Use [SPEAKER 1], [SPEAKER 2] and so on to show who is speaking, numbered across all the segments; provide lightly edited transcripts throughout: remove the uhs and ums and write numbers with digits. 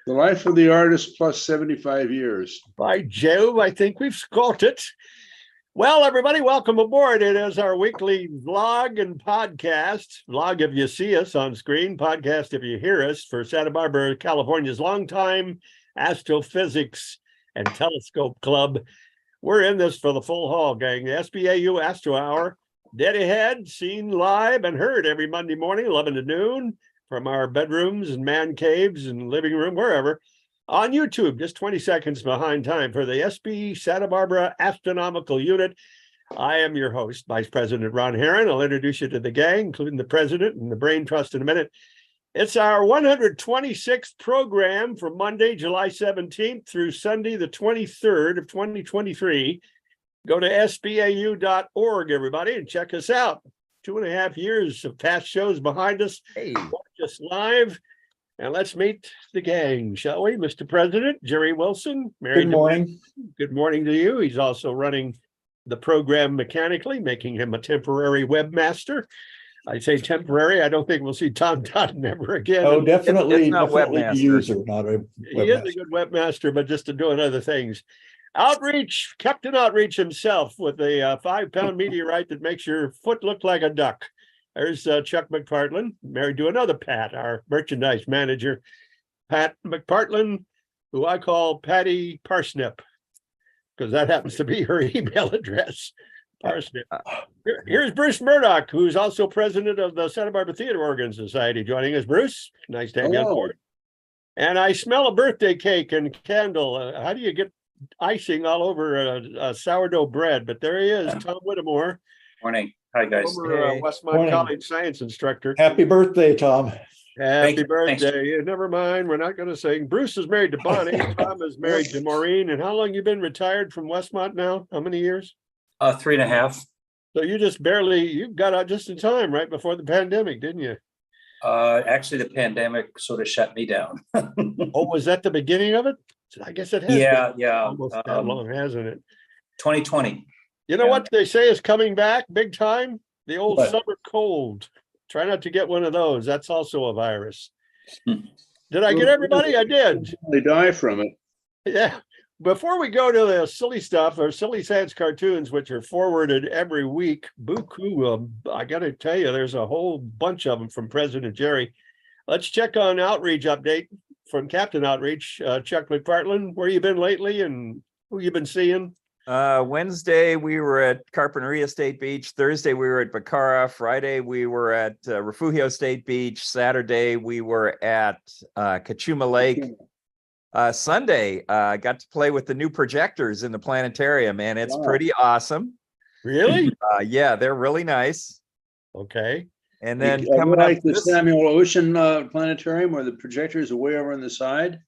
[SPEAKER 1] The Life of the Artist plus 75 years.
[SPEAKER 2] By Jove, I think we've got it. Well, everybody, welcome aboard. It is our weekly vlog and podcast. Vlog if you see us on screen, podcast if you hear us, for Santa Barbara, California's longtime astrophysics and telescope club. We're in this for the full haul, gang. The SBAU Astro Hour, dead ahead, seen live and heard every Monday morning, 11 to noon, from our bedrooms and man caves and living room, wherever, on YouTube, just 20 seconds behind time for the SB Santa Barbara Astronomical Unit. I am your host, Vice President Ron Herron. I'll introduce you to the gang, including the president and the brain trust in a minute. It's our 126th program from Monday, July 17th through Sunday, the 23rd of 2023. Go to sbau.org, everybody, and check us out. 2.5 years of past shows behind us.
[SPEAKER 3] Hey,
[SPEAKER 2] Watch us live. And let's meet the gang, shall we? Mr. President, Jerry Wilson.
[SPEAKER 3] good morning.
[SPEAKER 2] Good morning to you. He's also running the program mechanically, making him a temporary webmaster. I say temporary. I don't think we'll see Tom Totten ever again.
[SPEAKER 3] Oh, definitely,
[SPEAKER 4] It's not
[SPEAKER 3] definitely a
[SPEAKER 4] webmaster.
[SPEAKER 3] user, not a
[SPEAKER 2] He is a
[SPEAKER 3] webmaster.
[SPEAKER 2] good webmaster, but just to doing other things. Outreach, Captain Outreach himself with a 5-pound meteorite that makes your foot look like a duck. There's Chuck McPartland, married to another Pat, our merchandise manager, Pat McPartland, who I call Patty Parsnip, because that happens to be her email address, Parsnip. Here's Bruce Murdoch, who's also president of the Santa Barbara Theater Organ Society, joining us. Bruce, nice to have you on
[SPEAKER 1] Hello.
[SPEAKER 2] board. And I smell a birthday cake and candle. How do you get icing all over a sourdough bread? But there he is, Tom Whittemore,
[SPEAKER 4] Morning. Hi, guys.
[SPEAKER 2] former
[SPEAKER 3] Hey.
[SPEAKER 2] Westmont
[SPEAKER 3] Morning.
[SPEAKER 2] College science instructor.
[SPEAKER 3] Happy birthday, Tom.
[SPEAKER 2] Happy
[SPEAKER 4] you. Thanks.
[SPEAKER 2] birthday. Never mind, we're not going to sing. Bruce is married to Bonnie. Tom is married to Maureen. And how long you been retired from Westmont now? How many years?
[SPEAKER 4] 3.5.
[SPEAKER 2] So you got out just in time, right before the pandemic, didn't you?
[SPEAKER 4] Actually, the pandemic sort of shut me down.
[SPEAKER 2] Oh, was that the beginning of it? I guess it has been
[SPEAKER 4] Yeah.
[SPEAKER 2] almost that long, hasn't it?
[SPEAKER 4] 2020.
[SPEAKER 2] You know
[SPEAKER 4] Yeah.
[SPEAKER 2] what they say is coming back big time? The old
[SPEAKER 3] What?
[SPEAKER 2] summer cold. Try not to get one of those. That's also a virus.
[SPEAKER 4] Hmm.
[SPEAKER 2] Did I get everybody? I did.
[SPEAKER 1] They die from it.
[SPEAKER 2] Yeah. Before we go to the silly stuff or silly science cartoons, which are forwarded every week, buku, I got to tell you, there's a whole bunch of them from President Jerry. Let's check on outreach update from Captain Outreach, Chuck McPartland. Where you been lately and who you been seeing?
[SPEAKER 4] Wednesday, we were at Carpinteria State Beach. Thursday, we were at Bacara. Friday, we were at Refugio State Beach. Saturday, we were at Cachuma Lake. Sunday, got to play with the new projectors in the planetarium, and it's
[SPEAKER 1] Wow.
[SPEAKER 4] pretty awesome.
[SPEAKER 2] Really?
[SPEAKER 4] Yeah, they're really nice.
[SPEAKER 2] Okay.
[SPEAKER 4] And then
[SPEAKER 1] You
[SPEAKER 4] coming
[SPEAKER 1] like
[SPEAKER 4] up
[SPEAKER 1] the
[SPEAKER 4] this,
[SPEAKER 1] Samuel Ocean Planetarium where the projectors are way over on the side?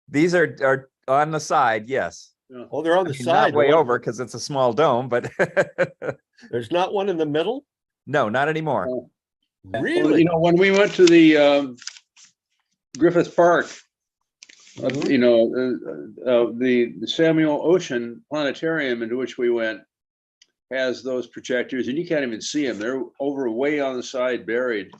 [SPEAKER 4] these are on the side, yes.
[SPEAKER 2] Oh, they're on the
[SPEAKER 4] I mean,
[SPEAKER 2] side.
[SPEAKER 4] not way
[SPEAKER 2] One-
[SPEAKER 4] over because it's a small dome, but
[SPEAKER 2] There's not one in the middle?
[SPEAKER 4] no, not anymore.
[SPEAKER 1] Oh. Well,
[SPEAKER 2] Really?
[SPEAKER 1] when we went to the Griffith Park,
[SPEAKER 2] Mhm.
[SPEAKER 1] the Samuel Ocean Planetarium into which we went has those projectors, and you can't even see them. They're over way on the side, buried.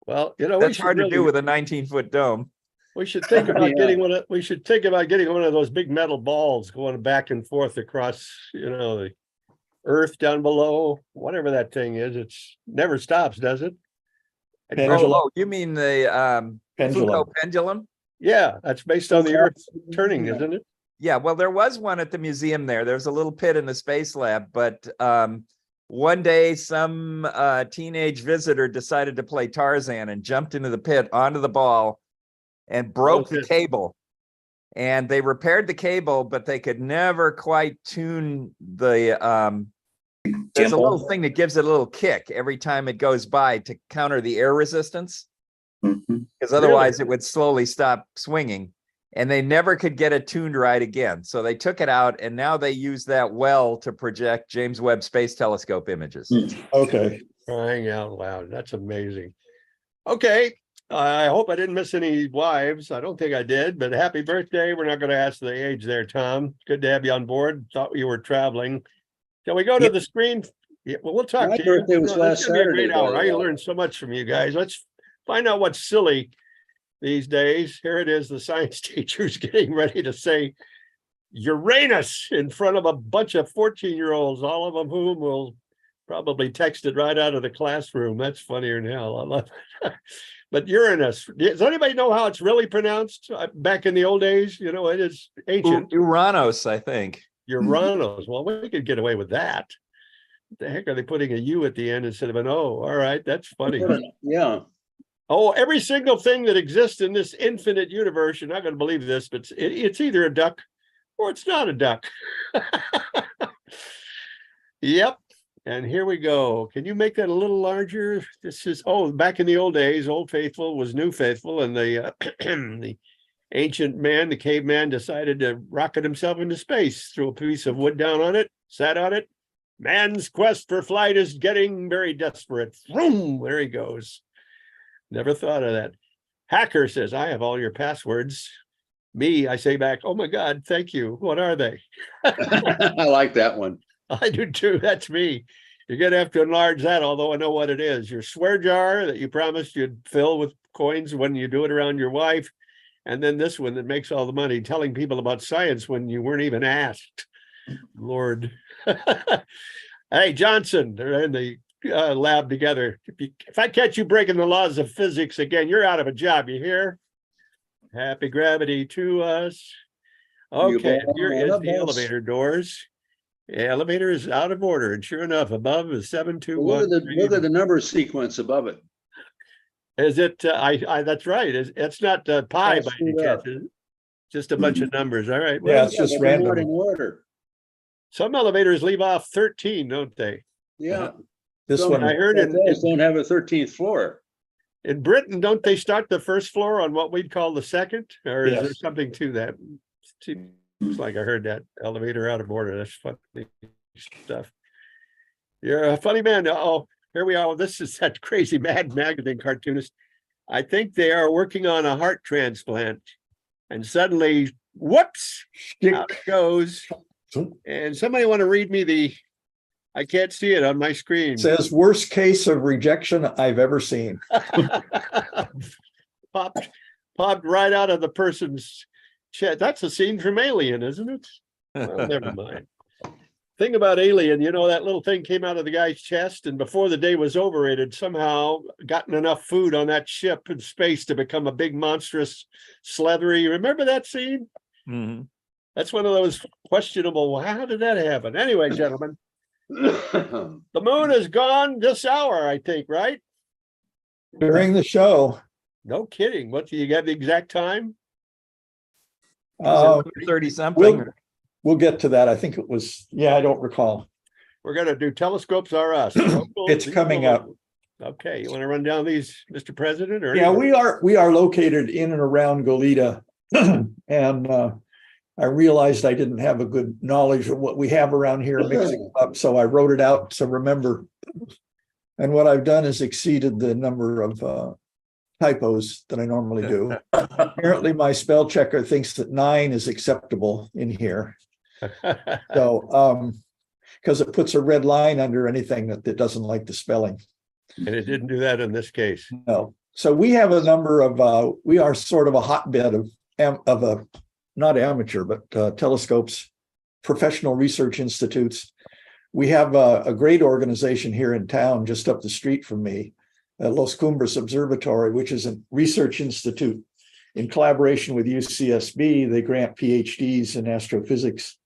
[SPEAKER 2] Well, we
[SPEAKER 4] That's
[SPEAKER 2] should
[SPEAKER 4] hard to
[SPEAKER 2] really-
[SPEAKER 4] do with a 19-foot dome.
[SPEAKER 2] We should think about
[SPEAKER 1] Yeah.
[SPEAKER 2] getting one. We should think about getting one of those big metal balls going back and forth across, the earth down below, whatever that thing is. It's never stops, does it?
[SPEAKER 3] Pendulum.
[SPEAKER 4] Oh, you mean the
[SPEAKER 3] Pendulum.
[SPEAKER 4] Foucault pendulum?
[SPEAKER 2] Yeah, that's based on the earth turning, isn't it?
[SPEAKER 4] Yeah, well, there was one at the museum there. There's a little pit in the space lab, but one day some teenage visitor decided to play Tarzan and jumped into the pit onto the ball and broke the
[SPEAKER 2] Okay.
[SPEAKER 4] cable. And they repaired the cable, but they could never quite tune the there's a
[SPEAKER 1] Gimbal.
[SPEAKER 4] little thing that gives it a little kick every time it goes by to counter the air resistance, because otherwise it would slowly stop swinging. And they never could get it tuned right again. So they took it out, and now they use that well to project James Webb Space Telescope images.
[SPEAKER 3] Okay.
[SPEAKER 2] Crying out loud. That's amazing. Okay. I hope I didn't miss any wives. I don't think I did, but happy birthday. We're not going to ask the age there, Tom. Good to have you on board. Thought you were traveling. Can we go to the screen? Yeah, well, we'll talk
[SPEAKER 1] My
[SPEAKER 2] to you.
[SPEAKER 1] birthday was
[SPEAKER 2] This
[SPEAKER 1] last
[SPEAKER 2] is gonna be a
[SPEAKER 1] Saturday,
[SPEAKER 2] great
[SPEAKER 1] by
[SPEAKER 2] hour.
[SPEAKER 1] the
[SPEAKER 2] I
[SPEAKER 1] way.
[SPEAKER 2] learned so much from you guys. Let's find out what's silly. these days. Here it is, the science teacher's getting ready to say Uranus in front of a bunch of 14-year-olds, all of them whom will probably text it right out of the classroom. That's funnier than hell. I love it. But Uranus, does anybody know how it's really pronounced? Back in the old days, you know, it is ancient.
[SPEAKER 4] Uranus, I think.
[SPEAKER 2] Uranus. Well, we could get away with that. What the heck are they putting a U at the end instead of an O? All right, that's funny.
[SPEAKER 1] Yeah.
[SPEAKER 2] Oh, every single thing that exists in this infinite universe, you're not going to believe this, but it's either a duck or it's not a duck. Yep. And here we go. Can you make that a little larger? This is, oh, back in the old days, Old Faithful was New Faithful, and the the ancient man, the caveman, decided to rocket himself into space, threw a piece of wood down on it, sat on it. Man's quest for flight is getting very desperate. Vroom, there he goes. Never thought of that. Hacker says, I have all your passwords. Me, I say back, oh my God, thank you. What are they?
[SPEAKER 1] I like that one.
[SPEAKER 2] I do too. That's me. You're going to have to enlarge that, although I know what it is. Your swear jar that you promised you'd fill with coins when you do it around your wife. And then this one that makes all the money, telling people about science when you weren't even asked. Lord. Hey, Johnson, they're in the lab together. If I catch you breaking the laws of physics again, you're out of a job. You hear? Happy gravity to us. Okay, here is the elevator doors. The elevator is out of order, and sure enough, above is 721.
[SPEAKER 1] Look at the number sequence above it.
[SPEAKER 2] Is it? That's right. It's not pi by any chance. Is it? Just a bunch of numbers. All right.
[SPEAKER 3] Yeah, it's just random.
[SPEAKER 1] In order.
[SPEAKER 2] Some elevators leave off 13, don't they?
[SPEAKER 1] Yeah.
[SPEAKER 3] This
[SPEAKER 1] Some
[SPEAKER 3] one,
[SPEAKER 2] I heard in
[SPEAKER 1] don't have a 13th floor.
[SPEAKER 2] In Britain, don't they start the first floor on what we'd call the second? Or is there
[SPEAKER 3] Yes.
[SPEAKER 2] something to that? Seems like I heard that elevator out of order. That's funny stuff. You're a funny man. Oh, here we are. This is that crazy Mad Magazine cartoonist. I think they are working on a heart transplant. And suddenly, whoops, out it goes. And somebody want to read me I can't see it on my screen.
[SPEAKER 3] says worst case of rejection I've ever seen.
[SPEAKER 2] popped right out of the person's chest. That's a scene from Alien, isn't it? Well, never mind. Thing about Alien, you know, that little thing came out of the guy's chest, and before the day was over, it had somehow gotten enough food on that ship in space to become a big monstrous slithery. Remember that scene?
[SPEAKER 4] Mm-hmm.
[SPEAKER 2] That's one of those questionable, well, how did that happen? Anyway, gentlemen, the moon is gone this hour, I think, right?
[SPEAKER 3] During the show,
[SPEAKER 2] No kidding. What do you get the exact time?
[SPEAKER 4] 30 something.
[SPEAKER 3] we'll get to that. I think it was, yeah, I don't recall.
[SPEAKER 2] We're going to do telescopes are us.
[SPEAKER 3] It's coming up.
[SPEAKER 2] Okay, you want to run down these, Mr. President? Or
[SPEAKER 3] Yeah, we are located in and around Goleta. And I realized I didn't have a good knowledge of what we have around here mixing up, so I wrote it out to remember. And what I've done is exceeded the number of typos that I normally do. Apparently, my spell checker thinks that 9 is acceptable in here. So, because it puts a red line under anything that doesn't like the spelling.
[SPEAKER 2] And it didn't do that in this case.
[SPEAKER 3] No. So we have a number of, we are sort of a hotbed of a, not amateur, but telescopes, professional research institutes. We have a great organization here in town, just up the street from me, Los Cumbres Observatory, which is a research institute in collaboration with UCSB. They grant PhDs in astrophysics,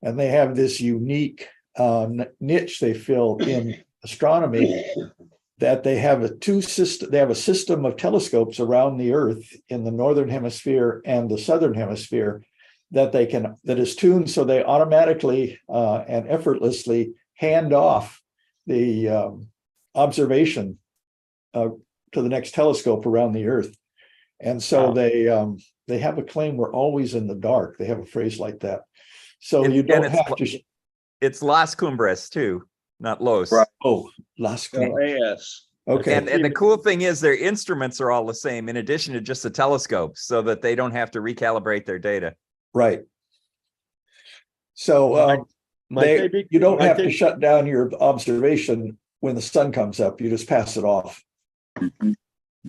[SPEAKER 3] and they have this unique niche they fill in astronomy, that they have a system of telescopes around the Earth in the northern hemisphere and the southern hemisphere that is tuned so they automatically and effortlessly hand off the observation to the next telescope around the Earth. And so they have a claim we're always in the dark. They have a phrase like that. So you don't have to.
[SPEAKER 4] It's Las Cumbres too, not Los.
[SPEAKER 3] Right. Oh, Las Cumbres.
[SPEAKER 1] LAS.
[SPEAKER 3] Okay.
[SPEAKER 4] And the cool thing is their instruments are all the same in addition to just the telescopes, so that they don't have to recalibrate their data.
[SPEAKER 3] Right. So you don't have to shut down your observation when the sun comes up. You just pass it off.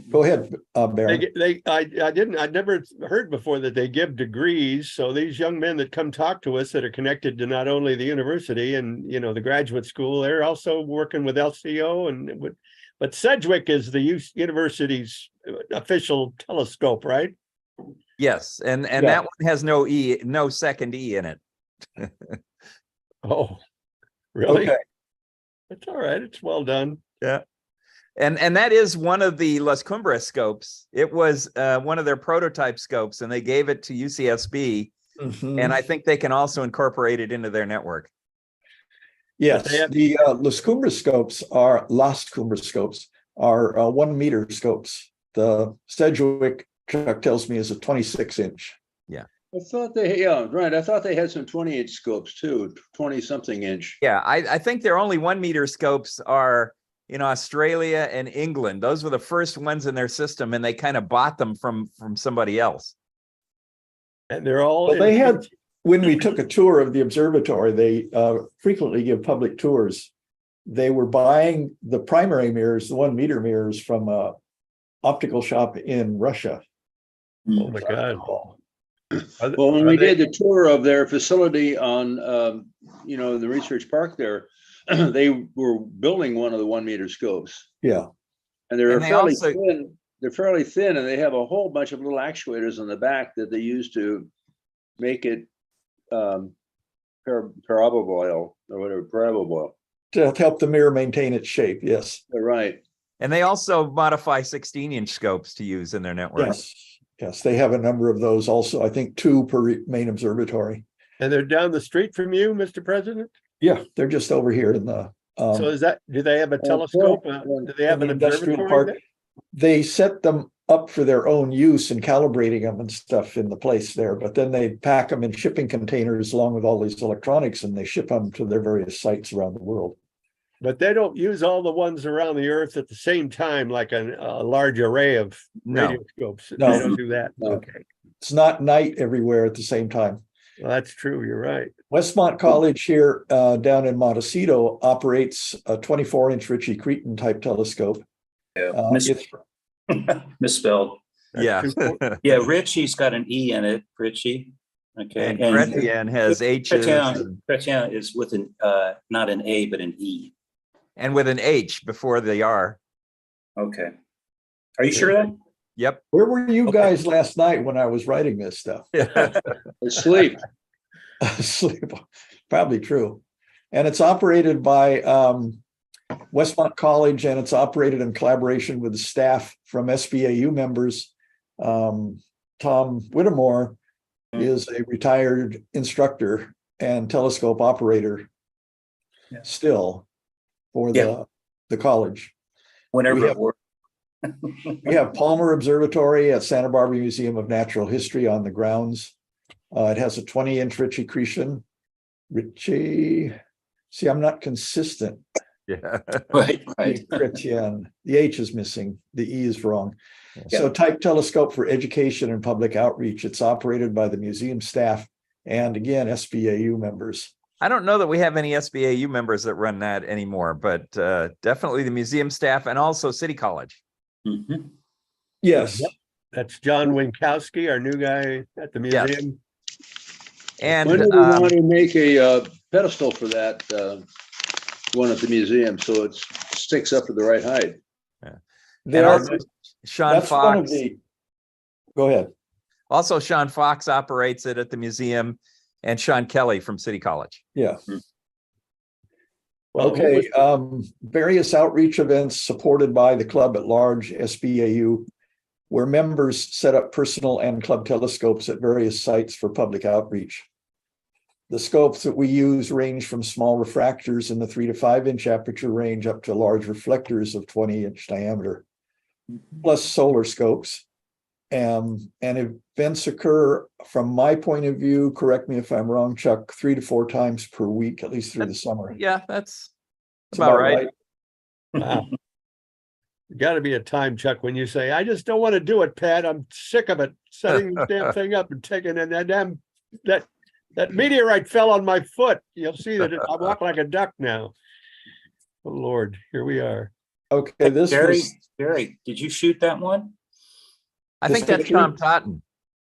[SPEAKER 3] Go ahead, Baron.
[SPEAKER 2] I'd never heard before that they give degrees. So these young men that come talk to us that are connected to not only the university and, the graduate school, they're also working with LCO but Sedgwick is the university's official telescope, right?
[SPEAKER 4] Yes, and
[SPEAKER 3] Yeah.
[SPEAKER 4] that one has no second E in it.
[SPEAKER 2] Oh, really?
[SPEAKER 3] Okay.
[SPEAKER 2] It's all right. It's well done.
[SPEAKER 4] Yeah. And that is one of the Las Cumbres scopes. It was one of their prototype scopes, and they gave it to UCSB.
[SPEAKER 3] Mhm.
[SPEAKER 4] And I think they can also incorporate it into their network.
[SPEAKER 3] Yes,
[SPEAKER 2] They have-
[SPEAKER 3] the Las Cumbres scopes are 1 meter scopes. The Sedgwick, Chuck tells me, is a 26-inch.
[SPEAKER 1] I thought I thought they had some 20-inch scopes too, 20-something inch.
[SPEAKER 4] Yeah, I think their only 1 meter scopes are in Australia and England. Those were the first ones in their system, and they kind of bought them from somebody else.
[SPEAKER 2] And they're all.
[SPEAKER 3] Well, they had, when we took a tour of the observatory, they frequently give public tours. They were buying the primary mirrors, the 1 meter mirrors, from a optical shop in Russia.
[SPEAKER 2] Oh my God.
[SPEAKER 1] Well, when we did the tour of their facility on, the research park there, they were building one of the 1 meter scopes,
[SPEAKER 3] Yeah.
[SPEAKER 1] and they're
[SPEAKER 4] And they
[SPEAKER 1] fairly
[SPEAKER 4] also-
[SPEAKER 1] thin. They're fairly thin, and they have a whole bunch of little actuators on the back that they use to make it paraboboil or whatever, paraboboil.
[SPEAKER 3] To help the mirror maintain its shape. Yes.
[SPEAKER 1] They're right.
[SPEAKER 4] And they also modify 16-inch scopes to use in their network.
[SPEAKER 3] Yes. Yes. They have a number of those also. I think 2 per main observatory.
[SPEAKER 2] And they're down the street from you, Mr. President?
[SPEAKER 3] Yeah. They're just over here in the
[SPEAKER 2] So do they have a telescope? Do they have
[SPEAKER 3] in
[SPEAKER 2] an
[SPEAKER 3] the industrial
[SPEAKER 2] observatory?
[SPEAKER 3] park. They set them up for their own use and calibrating them and stuff in the place there, but then they pack them in shipping containers along with all these electronics, and they ship them to their various sites around the world.
[SPEAKER 2] But they don't use all the ones around the earth at the same time, like a large array of
[SPEAKER 4] No.
[SPEAKER 2] radio scopes.
[SPEAKER 3] No.
[SPEAKER 2] They don't do that.
[SPEAKER 1] No.
[SPEAKER 2] Okay.
[SPEAKER 3] It's not night everywhere at the same time.
[SPEAKER 2] Well, that's true. You're right.
[SPEAKER 3] Westmont College here down in Montecito operates a 24-inch Ritchie Cretan type telescope.
[SPEAKER 5] Yeah,
[SPEAKER 3] It's
[SPEAKER 5] misspelled.
[SPEAKER 2] That's
[SPEAKER 4] Yeah.
[SPEAKER 2] too-
[SPEAKER 5] Yeah, Richie's got an E in it, Richie. Okay.
[SPEAKER 4] And Chrétien has H's
[SPEAKER 5] Chrétien is with an not an A, but an E.
[SPEAKER 4] and with an H before the R.
[SPEAKER 5] Okay. Are you sure of that?
[SPEAKER 4] Yep.
[SPEAKER 3] Where were you
[SPEAKER 5] Okay.
[SPEAKER 3] guys last night when I was writing this stuff?
[SPEAKER 1] Asleep.
[SPEAKER 3] Sleep. Probably true. And it's operated by Westmont College, and it's operated in collaboration with the staff from SBAU members. Tom Whittemore is a retired instructor and telescope operator
[SPEAKER 5] Yeah.
[SPEAKER 3] still for the college.
[SPEAKER 5] Whenever
[SPEAKER 3] We
[SPEAKER 5] it
[SPEAKER 3] have-
[SPEAKER 5] works.
[SPEAKER 3] We have Palmer Observatory at Santa Barbara Museum of Natural History on the grounds. It has a 20-inch Ritchie Cretan. Ritchie, see, I'm not consistent.
[SPEAKER 4] Yeah.
[SPEAKER 5] Right, right.
[SPEAKER 3] Chrétien. The H is missing, the E is wrong.
[SPEAKER 5] Yeah.
[SPEAKER 3] So type telescope for education and public outreach. It's operated by the museum staff and again, SBAU members.
[SPEAKER 4] I don't know that we have any SBAU members that run that anymore, but definitely the museum staff and also City College.
[SPEAKER 5] Mhm.
[SPEAKER 3] Yes,
[SPEAKER 2] Yep. That's John Winkowski, our new guy at the
[SPEAKER 4] Yes.
[SPEAKER 2] museum.
[SPEAKER 4] And
[SPEAKER 1] When do we want to make a pedestal for that one at the museum so it sticks up to the right height?
[SPEAKER 3] there
[SPEAKER 4] also
[SPEAKER 3] are,
[SPEAKER 4] Sean
[SPEAKER 3] that's one of
[SPEAKER 4] Fox.
[SPEAKER 3] the, go ahead.
[SPEAKER 4] Also, Sean Fox operates it at the museum, and Sean Kelly from City College.
[SPEAKER 3] Yeah.
[SPEAKER 2] Well,
[SPEAKER 3] Okay, various outreach events supported by the club at large, SBAU, where members set up personal and club telescopes at various sites for public outreach. The scopes that we use range from small refractors in the 3 to 5 inch aperture range up to large reflectors of 20-inch diameter, plus solar scopes. And events occur, from my point of view, correct me if I'm wrong, Chuck, 3 to 4 times per week, at least through the summer.
[SPEAKER 4] Yeah, that's
[SPEAKER 3] It's
[SPEAKER 4] about right.
[SPEAKER 2] wow. Got to be a time, Chuck, when you say, I just don't want to do it, Pat. I'm sick of it. Setting this damn thing up and taking it. That meteorite fell on my foot. You'll see that I walk like a duck now. Oh, Lord, here we are.
[SPEAKER 3] Okay, this
[SPEAKER 5] Jerry,
[SPEAKER 3] was,
[SPEAKER 5] Jerry, did you shoot that one?
[SPEAKER 4] I
[SPEAKER 3] This
[SPEAKER 4] think that's
[SPEAKER 3] picture?
[SPEAKER 4] Tom Totten.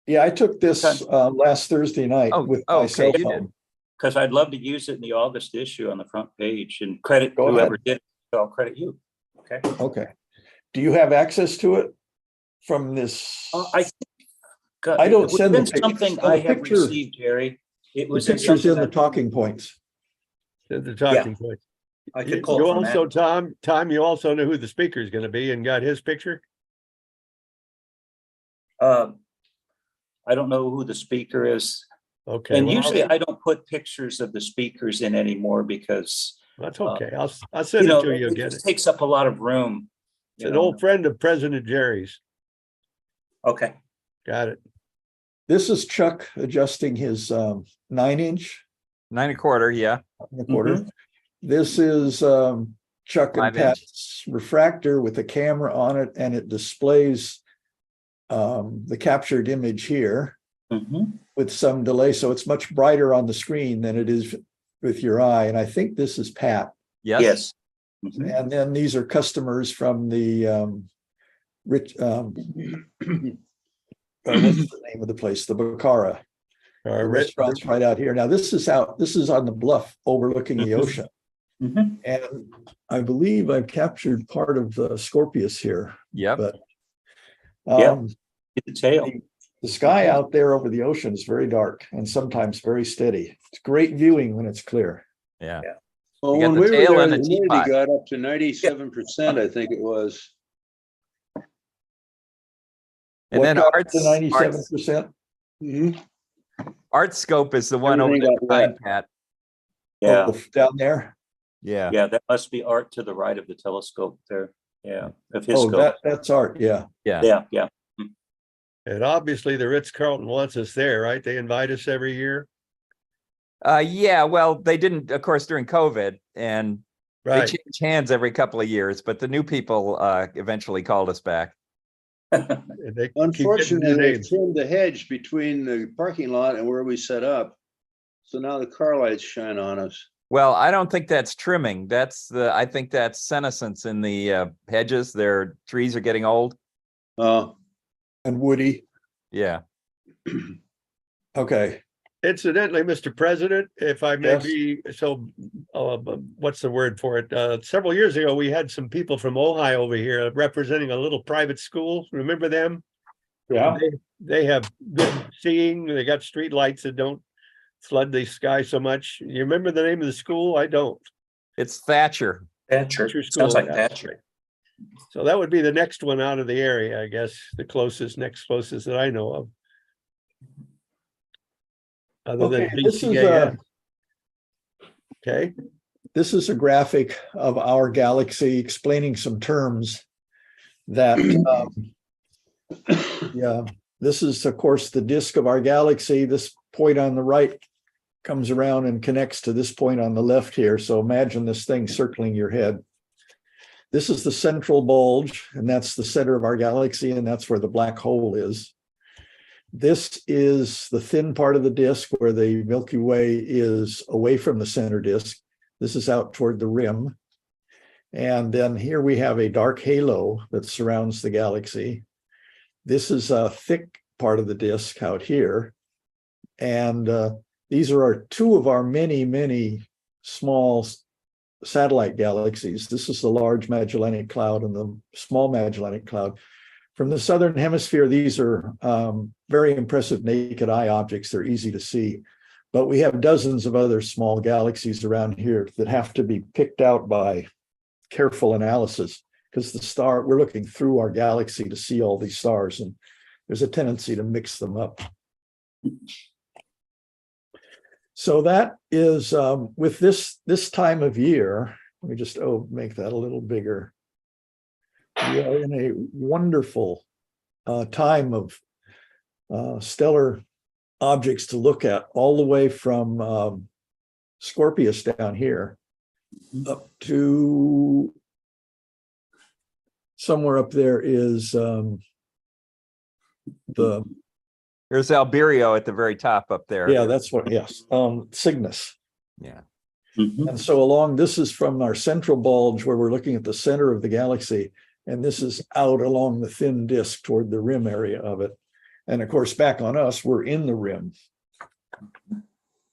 [SPEAKER 3] yeah, I took this last Thursday night
[SPEAKER 4] Oh,
[SPEAKER 3] with my
[SPEAKER 4] okay,
[SPEAKER 3] cell
[SPEAKER 4] you
[SPEAKER 3] phone.
[SPEAKER 4] did.
[SPEAKER 5] Because I'd love to use it in the August issue on the front page and credit
[SPEAKER 3] Go
[SPEAKER 5] whoever
[SPEAKER 3] ahead.
[SPEAKER 5] did it. So I'll credit you. Okay.
[SPEAKER 3] Okay. Do you have access to it from this?
[SPEAKER 5] I
[SPEAKER 3] don't
[SPEAKER 5] it
[SPEAKER 3] send the
[SPEAKER 5] was
[SPEAKER 3] pictures.
[SPEAKER 5] something
[SPEAKER 3] Oh, the
[SPEAKER 5] I have
[SPEAKER 3] picture-
[SPEAKER 5] received, Jerry. It
[SPEAKER 3] The
[SPEAKER 5] was
[SPEAKER 3] pictures in the
[SPEAKER 5] something
[SPEAKER 3] talking points.
[SPEAKER 2] The talking point.
[SPEAKER 5] I
[SPEAKER 2] You
[SPEAKER 5] could pull
[SPEAKER 2] you
[SPEAKER 5] from that.
[SPEAKER 2] also, Tom, you also know who the speaker is going to be and got his picture?
[SPEAKER 5] I don't know who the speaker is.
[SPEAKER 2] Okay.
[SPEAKER 5] And
[SPEAKER 2] well,
[SPEAKER 5] usually I don't put pictures of the speakers in anymore because,
[SPEAKER 2] that's okay. I'll send
[SPEAKER 5] you know,
[SPEAKER 2] it to you. You'll
[SPEAKER 5] it
[SPEAKER 2] get
[SPEAKER 5] just
[SPEAKER 2] it.
[SPEAKER 5] takes up a lot of room.
[SPEAKER 2] It's
[SPEAKER 5] you
[SPEAKER 2] an
[SPEAKER 5] know.
[SPEAKER 2] old friend of President Jerry's.
[SPEAKER 5] Okay.
[SPEAKER 2] Got it.
[SPEAKER 3] This is Chuck adjusting his 9-inch
[SPEAKER 4] 9 1/4, yeah.
[SPEAKER 3] in the quarter. This is Chuck and
[SPEAKER 4] 5-inch.
[SPEAKER 3] Pat's refractor with a camera on it, and it displays the captured image here
[SPEAKER 5] Mhm.
[SPEAKER 3] with some delay. So it's much brighter on the screen than it is with your eye. And I think this is Pat.
[SPEAKER 4] Yes.
[SPEAKER 5] Yes. Mhm.
[SPEAKER 3] And then these are customers from the what's the name of the place? The Bacara. The restaurant's right out here. Now this is on the bluff overlooking the ocean.
[SPEAKER 5] Mhm.
[SPEAKER 3] And I believe I've captured part of the Scorpius here,
[SPEAKER 4] Yep.
[SPEAKER 3] but
[SPEAKER 5] Yeah. The tail.
[SPEAKER 3] the sky out there over the ocean is very dark and sometimes very steady. It's great viewing when it's clear.
[SPEAKER 4] Yeah.
[SPEAKER 1] Well,
[SPEAKER 4] You got
[SPEAKER 1] when
[SPEAKER 4] the
[SPEAKER 1] we were
[SPEAKER 4] tail
[SPEAKER 1] there,
[SPEAKER 4] and
[SPEAKER 1] the
[SPEAKER 4] a
[SPEAKER 1] humidity
[SPEAKER 4] teapot.
[SPEAKER 1] got up to 97%, I think it was.
[SPEAKER 4] And
[SPEAKER 3] What
[SPEAKER 4] then
[SPEAKER 3] got up
[SPEAKER 4] Arts,
[SPEAKER 3] to 97%.
[SPEAKER 4] Art Scope is the one over
[SPEAKER 1] Everything
[SPEAKER 4] there
[SPEAKER 1] got
[SPEAKER 4] behind Pat.
[SPEAKER 5] Yeah.
[SPEAKER 3] Down there.
[SPEAKER 4] Yeah.
[SPEAKER 5] Yeah. That must be Art to the right of the telescope there. Yeah. Of his
[SPEAKER 3] Oh,
[SPEAKER 5] scope.
[SPEAKER 3] that's art. Yeah.
[SPEAKER 4] Yeah.
[SPEAKER 5] Yeah. Yeah.
[SPEAKER 2] And obviously the Ritz-Carlton wants us there, right? They invite us every year.
[SPEAKER 4] Yeah. Well, they didn't, of course, during COVID, and they
[SPEAKER 2] Right.
[SPEAKER 4] change hands every couple of years, but the new people eventually called us back.
[SPEAKER 2] And they keep getting
[SPEAKER 1] Unfortunately,
[SPEAKER 2] new
[SPEAKER 1] they
[SPEAKER 2] names.
[SPEAKER 1] trimmed the hedge between the parking lot and where we set up. So now the car lights shine on us.
[SPEAKER 4] Well, I don't think that's trimming. I think that's senescence in the hedges. Their trees are getting old.
[SPEAKER 3] And Woody.
[SPEAKER 4] Yeah.
[SPEAKER 3] Okay.
[SPEAKER 2] Incidentally, Mr. President, if I may
[SPEAKER 3] Yes.
[SPEAKER 2] be so, what's the word for it? Several years ago, we had some people from Ojai over here representing a little private school. Remember them?
[SPEAKER 3] Yeah.
[SPEAKER 2] They have good seeing. They got street lights that don't flood the sky so much. You remember the name of the school? I don't.
[SPEAKER 4] It's Thatcher.
[SPEAKER 5] Thatcher.
[SPEAKER 2] Thatcher
[SPEAKER 5] Sounds like
[SPEAKER 2] yeah.
[SPEAKER 5] Thatcher.
[SPEAKER 2] So that would be the next one out of the area, I guess, next closest that I know of. Other than
[SPEAKER 3] Okay, this is
[SPEAKER 2] BCAF. Okay,
[SPEAKER 3] This is a graphic of our galaxy explaining some terms that, yeah, this is, of course, the disk of our galaxy. This point on the right comes around and connects to this point on the left here. So imagine this thing circling your head. This is the central bulge, and that's the center of our galaxy, and that's where the black hole is. This is the thin part of the disk where the Milky Way is away from the center disk. This is out toward the rim. And then here we have a dark halo that surrounds the galaxy. This is a thick part of the disk out here. And these are two of our many, many small satellite galaxies. This is the Large Magellanic Cloud and the Small Magellanic Cloud. From the southern hemisphere, these are very impressive naked eye objects. They're easy to see. But we have dozens of other small galaxies around here that have to be picked out by careful analysis, because we're looking through our galaxy to see all these stars, and there's a tendency to mix them up. So that is with this time of year, let me just make that a little bigger. We are in a wonderful time of stellar objects to look at, all the way from Scorpius down here up to somewhere up there is
[SPEAKER 4] There's Alberio at the very top up there.
[SPEAKER 3] that's what, yes, Cygnus.
[SPEAKER 4] Yeah.
[SPEAKER 5] Mhm.
[SPEAKER 3] And so along, this is from our central bulge where we're looking at the center of the galaxy. And this is out along the thin disk toward the rim area of it. And of course, back on us, we're in the rim.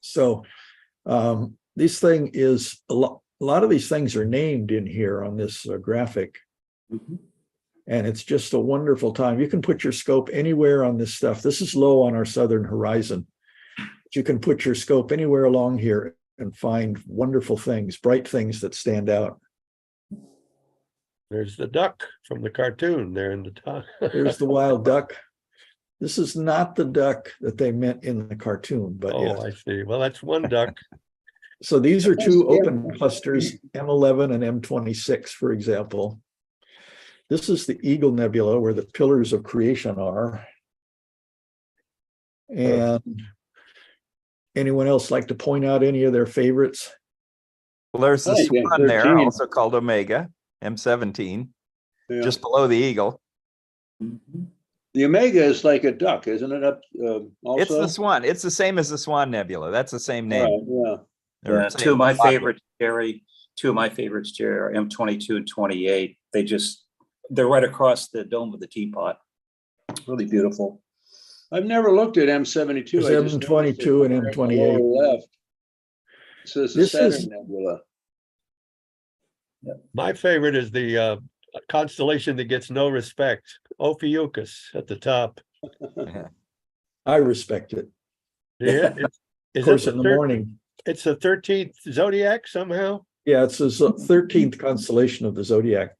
[SPEAKER 3] So this thing is, a lot of these things are named in here on this graphic.
[SPEAKER 5] Mhm.
[SPEAKER 3] And it's just a wonderful time. You can put your scope anywhere on this stuff. This is low on our southern horizon. But you can put your scope anywhere along here and find wonderful things, bright things that stand out.
[SPEAKER 2] There's the duck from the cartoon there in the top.
[SPEAKER 3] There's the wild duck. This is not the duck that they meant in the cartoon, but
[SPEAKER 2] Oh,
[SPEAKER 3] yes.
[SPEAKER 2] I see. Well, that's one duck.
[SPEAKER 3] So these are two open clusters, M11 and M26, for example. This is the Eagle Nebula where the pillars of creation are. And anyone else like to point out any of their favorites?
[SPEAKER 4] Well, there's the
[SPEAKER 1] I think
[SPEAKER 4] swan there,
[SPEAKER 1] 13.
[SPEAKER 4] also called Omega, M17,
[SPEAKER 1] Yeah.
[SPEAKER 4] just below the Eagle.
[SPEAKER 5] Mhm.
[SPEAKER 1] The Omega is like a duck, isn't it? Up also.
[SPEAKER 4] It's the Swan. It's the same as the Swan Nebula. That's the same
[SPEAKER 1] All
[SPEAKER 4] name.
[SPEAKER 1] right, yeah.
[SPEAKER 4] They're
[SPEAKER 5] Yeah,
[SPEAKER 4] same
[SPEAKER 5] two of my
[SPEAKER 4] body.
[SPEAKER 5] favorites, Jerry. Two of my favorites, Jerry, are M22 and 28. They're right across the dome of the teapot. Really beautiful.
[SPEAKER 1] I've never looked at M72.
[SPEAKER 3] There's
[SPEAKER 1] I just noticed it
[SPEAKER 3] M22 and
[SPEAKER 1] there in the
[SPEAKER 3] M28.
[SPEAKER 1] lower left. It says the
[SPEAKER 3] This
[SPEAKER 1] Saturn
[SPEAKER 3] is-
[SPEAKER 1] Nebula.
[SPEAKER 2] My favorite is the constellation that gets no respect, Ophiuchus at the top.
[SPEAKER 3] I respect it.
[SPEAKER 2] Yeah,
[SPEAKER 3] Of
[SPEAKER 2] is
[SPEAKER 3] course,
[SPEAKER 2] it
[SPEAKER 3] in the morning.
[SPEAKER 2] It's the 13th zodiac somehow.
[SPEAKER 3] Yeah, it's the 13th constellation of the zodiac.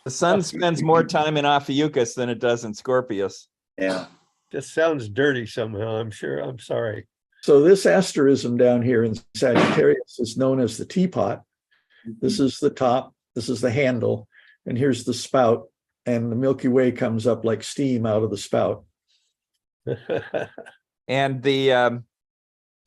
[SPEAKER 4] The sun spends more time in Ophiuchus than it does in Scorpius.
[SPEAKER 5] Yeah.
[SPEAKER 2] This sounds dirty somehow. I'm sure. I'm sorry.
[SPEAKER 3] So this asterism down here in Sagittarius is known as the teapot. This is the top, this is the handle, and here's the spout, and the Milky Way comes up like steam out of the spout.
[SPEAKER 4] And the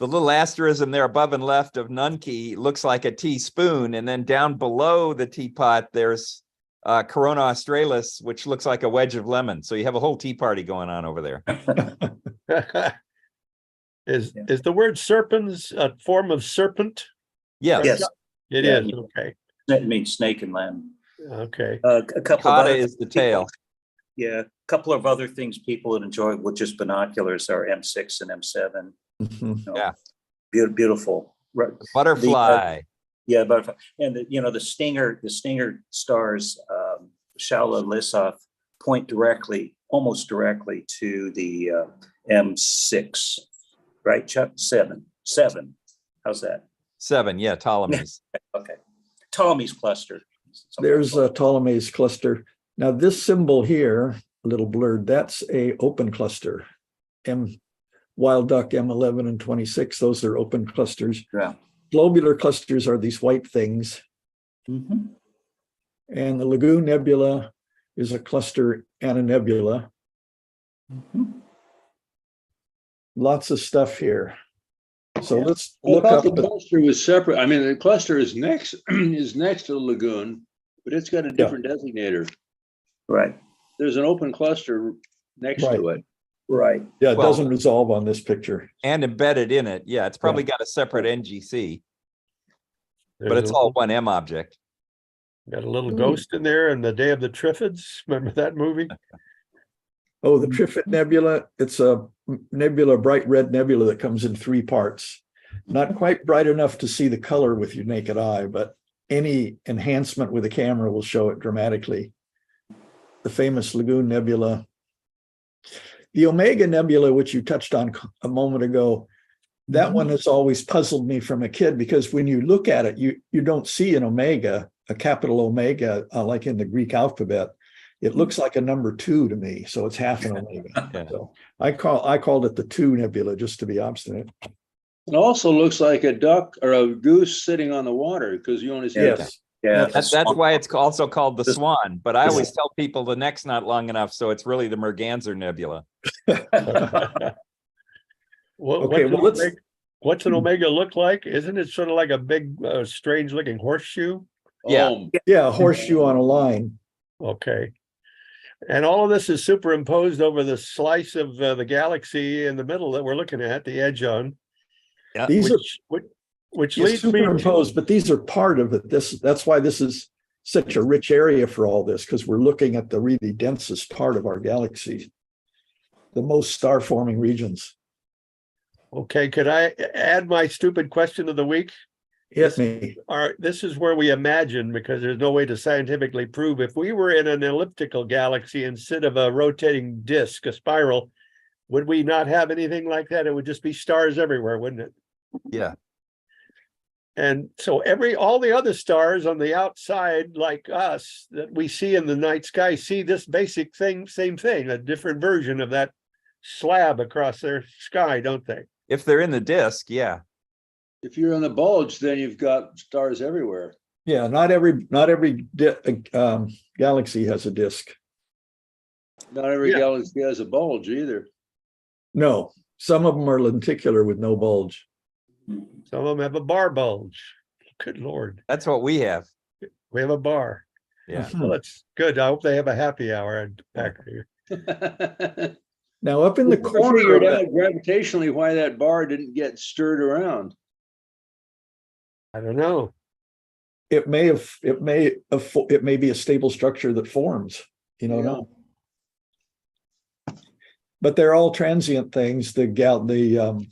[SPEAKER 4] little asterism there above and left of Nunkey looks like a teaspoon. And then down below the teapot, there's Corona Australis, which looks like a wedge of lemon. So you have a whole tea party going on over there.
[SPEAKER 2] Is the word serpens a form of serpent?
[SPEAKER 4] Yes.
[SPEAKER 5] Yes.
[SPEAKER 2] It
[SPEAKER 5] Yeah,
[SPEAKER 2] is.
[SPEAKER 5] yeah.
[SPEAKER 2] Okay.
[SPEAKER 5] That means snake and lamb.
[SPEAKER 2] Okay.
[SPEAKER 5] A couple of
[SPEAKER 4] Cicada
[SPEAKER 5] other
[SPEAKER 4] is the tail.
[SPEAKER 5] Yeah, a couple of other things people would enjoy with just binoculars are M6 and M7.
[SPEAKER 3] Mhm.
[SPEAKER 5] You know,
[SPEAKER 4] Yeah.
[SPEAKER 5] Beautiful. Right.
[SPEAKER 4] Butterfly.
[SPEAKER 5] Yeah, butterfly. And the Stinger stars, Shaula, Lissauth, point almost directly to the M6, right, Chuck? Seven. How's that?
[SPEAKER 4] 7, yeah, Ptolemy's.
[SPEAKER 5] Okay. Ptolemy's cluster.
[SPEAKER 3] There's a Ptolemy's cluster. Now this symbol here, a little blurred, that's a open cluster. Wild duck M11 and 26, those are open clusters.
[SPEAKER 5] Yeah.
[SPEAKER 3] Globular clusters are these white things.
[SPEAKER 5] Mhm.
[SPEAKER 3] And the Lagoon Nebula is a cluster and a nebula.
[SPEAKER 5] Mhm.
[SPEAKER 3] Lots of stuff here. So
[SPEAKER 5] Yeah.
[SPEAKER 3] let's
[SPEAKER 1] I
[SPEAKER 3] look
[SPEAKER 1] thought
[SPEAKER 3] up
[SPEAKER 1] the
[SPEAKER 3] the,
[SPEAKER 1] cluster was separate. I mean, the cluster is next to the lagoon, but it's got a different designator.
[SPEAKER 5] Right,
[SPEAKER 1] There's an open cluster next to it.
[SPEAKER 5] right.
[SPEAKER 3] yeah, it
[SPEAKER 4] Well-
[SPEAKER 3] doesn't resolve on this picture.
[SPEAKER 4] And embedded in it. Yeah, it's probably got a separate NGC, but it's all one M object.
[SPEAKER 2] Got a little ghost in there and the Day of the Triffids. Remember that movie?
[SPEAKER 3] Oh, the Trifid Nebula, it's a nebula, bright red nebula that comes in 3 parts. Not quite bright enough to see the color with your naked eye, but any enhancement with a camera will show it dramatically. The famous Lagoon Nebula. The Omega Nebula, which you touched on a moment ago, that one has always puzzled me from a kid, because when you look at it, you don't see an omega, a capital Omega, like in the Greek alphabet. It looks like a number 2 to me, so it's half an omega.
[SPEAKER 4] Yeah.
[SPEAKER 3] So I called it the 2 nebula just to be obstinate.
[SPEAKER 1] It also looks like a duck or a goose sitting on the water, because you only see
[SPEAKER 3] Yes.
[SPEAKER 5] Yeah.
[SPEAKER 4] That's why it's also called the Swan. But I always tell people the neck's not long enough, so it's really the Merganser Nebula.
[SPEAKER 3] Okay, well, let's-
[SPEAKER 2] What's an omega look like? Isn't it sort of like a big, strange looking horseshoe?
[SPEAKER 4] Yeah.
[SPEAKER 3] Yeah, a horseshoe on a line.
[SPEAKER 2] Okay. And all of this is superimposed over the slice of the galaxy in the middle that we're looking at, the edge on.
[SPEAKER 3] These are
[SPEAKER 2] Which which
[SPEAKER 3] It's
[SPEAKER 2] leads me
[SPEAKER 3] superimposed, but these are part of it. That's why this is such a rich area for all this, because we're looking at the really densest part of our galaxy, the most star-forming regions.
[SPEAKER 2] Okay, could I add my stupid question of the week?
[SPEAKER 3] Hit me.
[SPEAKER 2] This is where we imagine, because there's no way to scientifically prove, if we were in an elliptical galaxy instead of a rotating disk, a spiral, would we not have anything like that? It would just be stars everywhere, wouldn't it?
[SPEAKER 4] Yeah.
[SPEAKER 2] And so all the other stars on the outside, like us, that we see in the night sky, see this basic thing, same thing, a different version of that slab across their sky, don't they?
[SPEAKER 4] If they're in the disk, yeah.
[SPEAKER 1] If you're in the bulge, then you've got stars everywhere.
[SPEAKER 3] Yeah, not every galaxy has a disk.
[SPEAKER 1] Not every galaxy has a bulge either.
[SPEAKER 3] No, some of them are lenticular with no bulge.
[SPEAKER 2] Some of them have a bar bulge. Good Lord.
[SPEAKER 4] That's what we have.
[SPEAKER 2] We have a bar.
[SPEAKER 4] Yeah.
[SPEAKER 2] Well, that's good. I hope they have a happy hour at Packer.
[SPEAKER 3] Now, up in the corner,
[SPEAKER 1] figured out gravitationally why that bar didn't get stirred around.
[SPEAKER 2] I don't know.
[SPEAKER 3] it may be a stable structure that forms. You don't know. But they're all transient things. The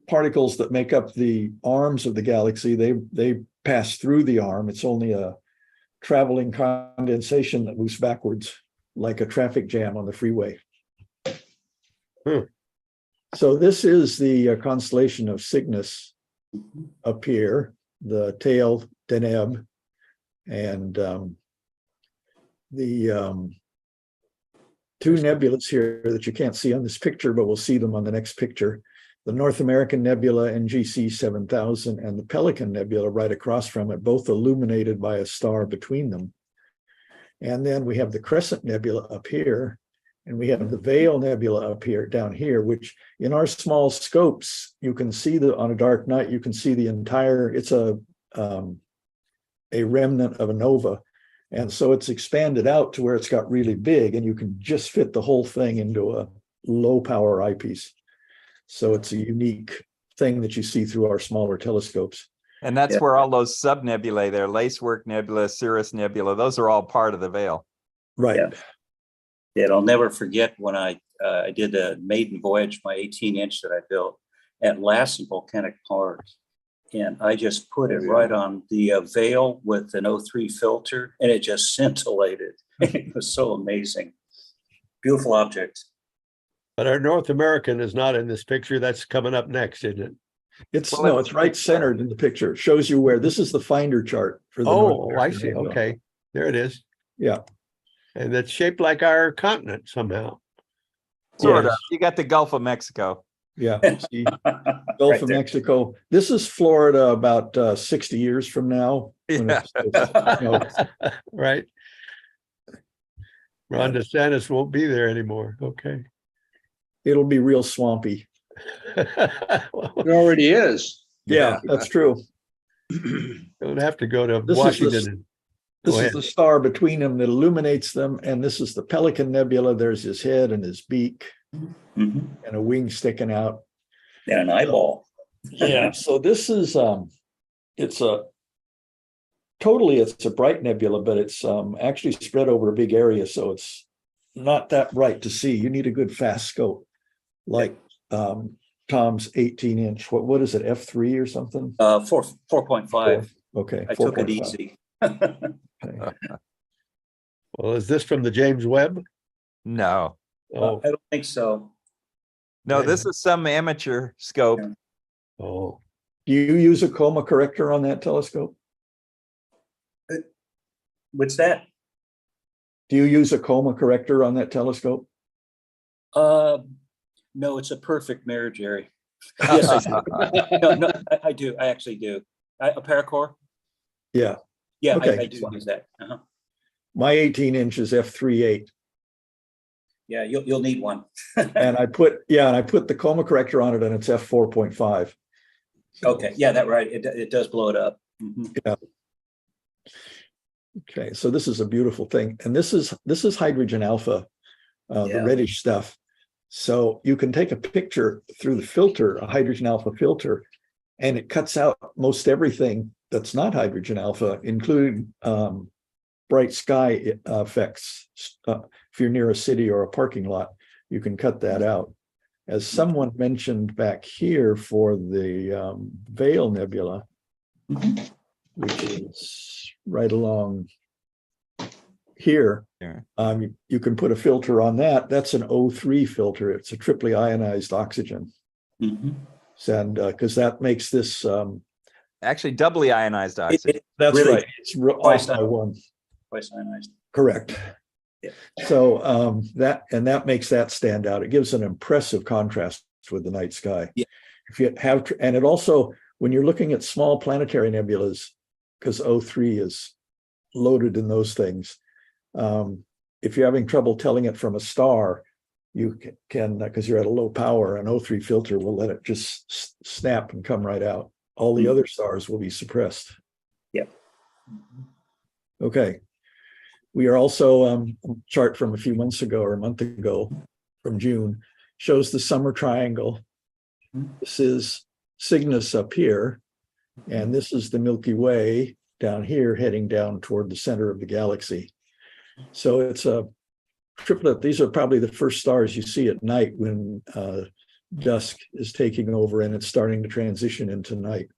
[SPEAKER 3] particles that make up the arms of the galaxy, they pass through the arm. It's only a traveling condensation that moves backwards, like a traffic jam on the freeway. So this is the constellation of Cygnus up here, the tail Deneb, and the two nebulas here that you can't see on this picture, but we'll see them on the next picture. The North American Nebula, NGC 7000, and the Pelican Nebula right across from it, both illuminated by a star between them. And then we have the Crescent Nebula up here, and we have the Veil Nebula up here, down here, which in our small scopes, you can see on a dark night, you can see the entire, it's a remnant of a nova. And so it's expanded out to where it's got really big, and you can just fit the whole thing into a low power eyepiece. So it's a unique thing that you see through our smaller telescopes.
[SPEAKER 4] And that's where all those subnebulae there, Lacework Nebula, Cirrus Nebula, those are all part of the veil.
[SPEAKER 3] Right.
[SPEAKER 5] Yeah, I'll never forget when I did a maiden voyage, my 18-inch that I built at Lassen Volcanic Park. And I just put it right on the veil with an O3 filter, and it just scintillated. It was so amazing. Beautiful object.
[SPEAKER 2] But our North American is not in this picture. That's coming up next, isn't it?
[SPEAKER 3] It's right centered in the picture. It shows you where. This is the finder chart for the North
[SPEAKER 2] I
[SPEAKER 3] American
[SPEAKER 2] see.
[SPEAKER 3] Nebula.
[SPEAKER 2] Okay, there it is.
[SPEAKER 3] Yeah.
[SPEAKER 2] And it's shaped like our continent somehow.
[SPEAKER 4] Sort of. You got the Gulf of Mexico.
[SPEAKER 3] Yeah. See, Gulf
[SPEAKER 5] Right
[SPEAKER 3] of
[SPEAKER 5] there.
[SPEAKER 3] Mexico. This is Florida about 60 years from now. When
[SPEAKER 4] Yeah.
[SPEAKER 2] Right. Ron DeSantis won't be there anymore. Okay.
[SPEAKER 3] It'll be real swampy.
[SPEAKER 1] It already is.
[SPEAKER 3] Yeah, that's true.
[SPEAKER 2] Don't have to go to
[SPEAKER 3] This is
[SPEAKER 2] Washington.
[SPEAKER 3] This
[SPEAKER 2] Go
[SPEAKER 3] is
[SPEAKER 2] ahead.
[SPEAKER 3] the star between them that illuminates them. And this is the Pelican Nebula. There's his head and his beak
[SPEAKER 5] Mhm.
[SPEAKER 3] and a wing sticking out.
[SPEAKER 5] And an eyeball.
[SPEAKER 3] Yeah. So this is it's a bright nebula, but it's actually spread over a big area, so it's not that bright to see. You need a good fast scope, like Tom's 18-inch. What is it, f3 or something?
[SPEAKER 5] 4.5.
[SPEAKER 3] Okay,
[SPEAKER 5] I took it
[SPEAKER 3] 4.5.
[SPEAKER 5] easy.
[SPEAKER 3] Okay.
[SPEAKER 2] Well, is this from the James Webb?
[SPEAKER 4] No,
[SPEAKER 2] Oh,
[SPEAKER 5] I don't think so.
[SPEAKER 4] no, this is some amateur scope.
[SPEAKER 2] oh.
[SPEAKER 3] Do you use a coma corrector on that telescope?
[SPEAKER 5] What's that?
[SPEAKER 3] Do you use a coma corrector on that telescope?
[SPEAKER 5] No, it's a perfect mirror, Jerry. Yes, I do. I actually do. A paracore?
[SPEAKER 3] Yeah.
[SPEAKER 5] Yeah,
[SPEAKER 3] Okay.
[SPEAKER 5] I do use that. Uh-huh.
[SPEAKER 3] My 18-inch is f3.8.
[SPEAKER 5] Yeah, you'll need one.
[SPEAKER 3] And I put the coma corrector on it, and it's f4.5.
[SPEAKER 5] Okay, yeah, that right. It does blow it up. Mhm.
[SPEAKER 3] Yeah. Okay, so this is a beautiful thing, and this is hydrogen alpha, the reddish stuff. So you can take a picture through the filter, a hydrogen alpha filter, and it cuts out most everything that's not hydrogen alpha, including bright sky effects. If you're near a city or a parking lot, you can cut that out. As someone mentioned back here for the Veil Nebula, which is right along here, you can put a filter on that. That's an O3 filter. It's a triply ionized oxygen. And because that makes this
[SPEAKER 4] Actually, doubly ionized oxygen.
[SPEAKER 3] that's
[SPEAKER 5] Really?
[SPEAKER 3] right. It's off by one.
[SPEAKER 5] Twice ionized.
[SPEAKER 3] Correct.
[SPEAKER 5] Yeah.
[SPEAKER 3] So that makes that stand out. It gives an impressive contrast with the night sky.
[SPEAKER 5] Yeah.
[SPEAKER 3] If you have, and it also, when you're looking at small planetary nebulas, because O3 is loaded in those things, if you're having trouble telling it from a star, you can, because you're at a low power, an O3 filter will let it just snap and come right out. All the other stars will be suppressed.
[SPEAKER 5] Yep.
[SPEAKER 3] Okay. We are also, a chart from a few months ago or a month ago from June shows the summer triangle. This is Cygnus up here, and this is the Milky Way down here heading down toward the center of the galaxy. So it's a triplet. These are probably the first stars you see at night when dusk is taking over and it's starting to transition into night.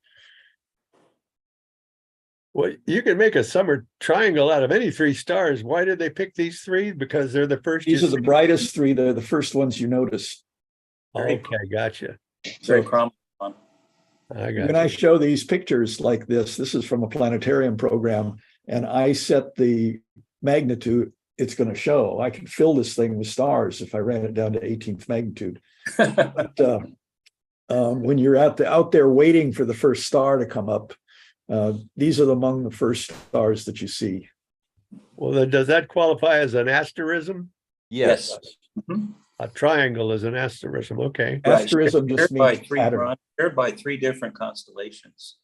[SPEAKER 2] Well, you can make a summer triangle out of any three stars. Why did they pick these three? Because they're the first.
[SPEAKER 3] These are the brightest three. They're the first ones you notice.
[SPEAKER 2] Okay, gotcha.
[SPEAKER 5] Very prominent.
[SPEAKER 3] When I show these pictures like this is from a planetarium program, and I set the magnitude it's going to show. I can fill this thing with stars if I ran it down to 18th magnitude. But when you're out there waiting for the first star to come up, these are among the first stars that you see.
[SPEAKER 2] Well, then does that qualify as an asterism?
[SPEAKER 4] Yes.
[SPEAKER 2] A triangle is an asterism. Okay.
[SPEAKER 3] Asterism just means pattern.
[SPEAKER 5] Shared by three different constellations.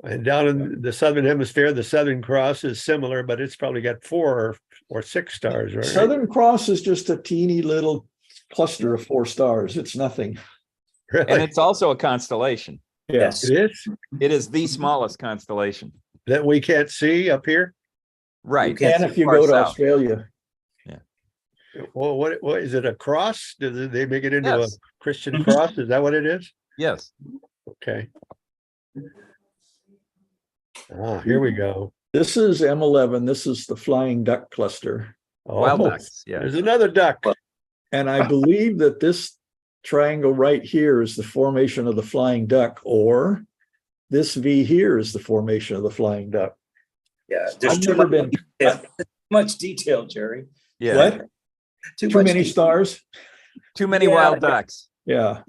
[SPEAKER 2] And down in the southern hemisphere, the Southern Cross is similar, but it's probably got 4 or 6 stars, right?
[SPEAKER 3] Southern Cross is just a teeny little cluster of 4 stars. It's nothing.
[SPEAKER 2] Really?
[SPEAKER 4] And it's also a constellation.
[SPEAKER 3] Yes.
[SPEAKER 2] It is?
[SPEAKER 4] It is the smallest constellation.
[SPEAKER 2] That we can't see up here?
[SPEAKER 4] Right.
[SPEAKER 3] And if you go to Australia.
[SPEAKER 2] Well, what is it, a cross? Did they make it into
[SPEAKER 4] Yes.
[SPEAKER 2] a Christian cross? Is that what it is?
[SPEAKER 4] Yes.
[SPEAKER 2] Okay. Here we go.
[SPEAKER 3] This is M11. This is the flying duck cluster.
[SPEAKER 4] Wild
[SPEAKER 2] Oh,
[SPEAKER 4] ducks. Yeah.
[SPEAKER 2] there's another duck.
[SPEAKER 3] And I believe that this triangle right here is the formation of the flying duck, or this V here is the formation of the flying duck.
[SPEAKER 5] Yeah, there's
[SPEAKER 3] I've
[SPEAKER 5] too
[SPEAKER 3] never
[SPEAKER 5] much,
[SPEAKER 3] been
[SPEAKER 5] much detail, Jerry.
[SPEAKER 4] Yeah.
[SPEAKER 3] what? Too
[SPEAKER 5] much
[SPEAKER 3] many
[SPEAKER 5] detail.
[SPEAKER 3] stars?
[SPEAKER 4] Too many
[SPEAKER 5] Yeah.
[SPEAKER 4] wild ducks.
[SPEAKER 3] Yeah.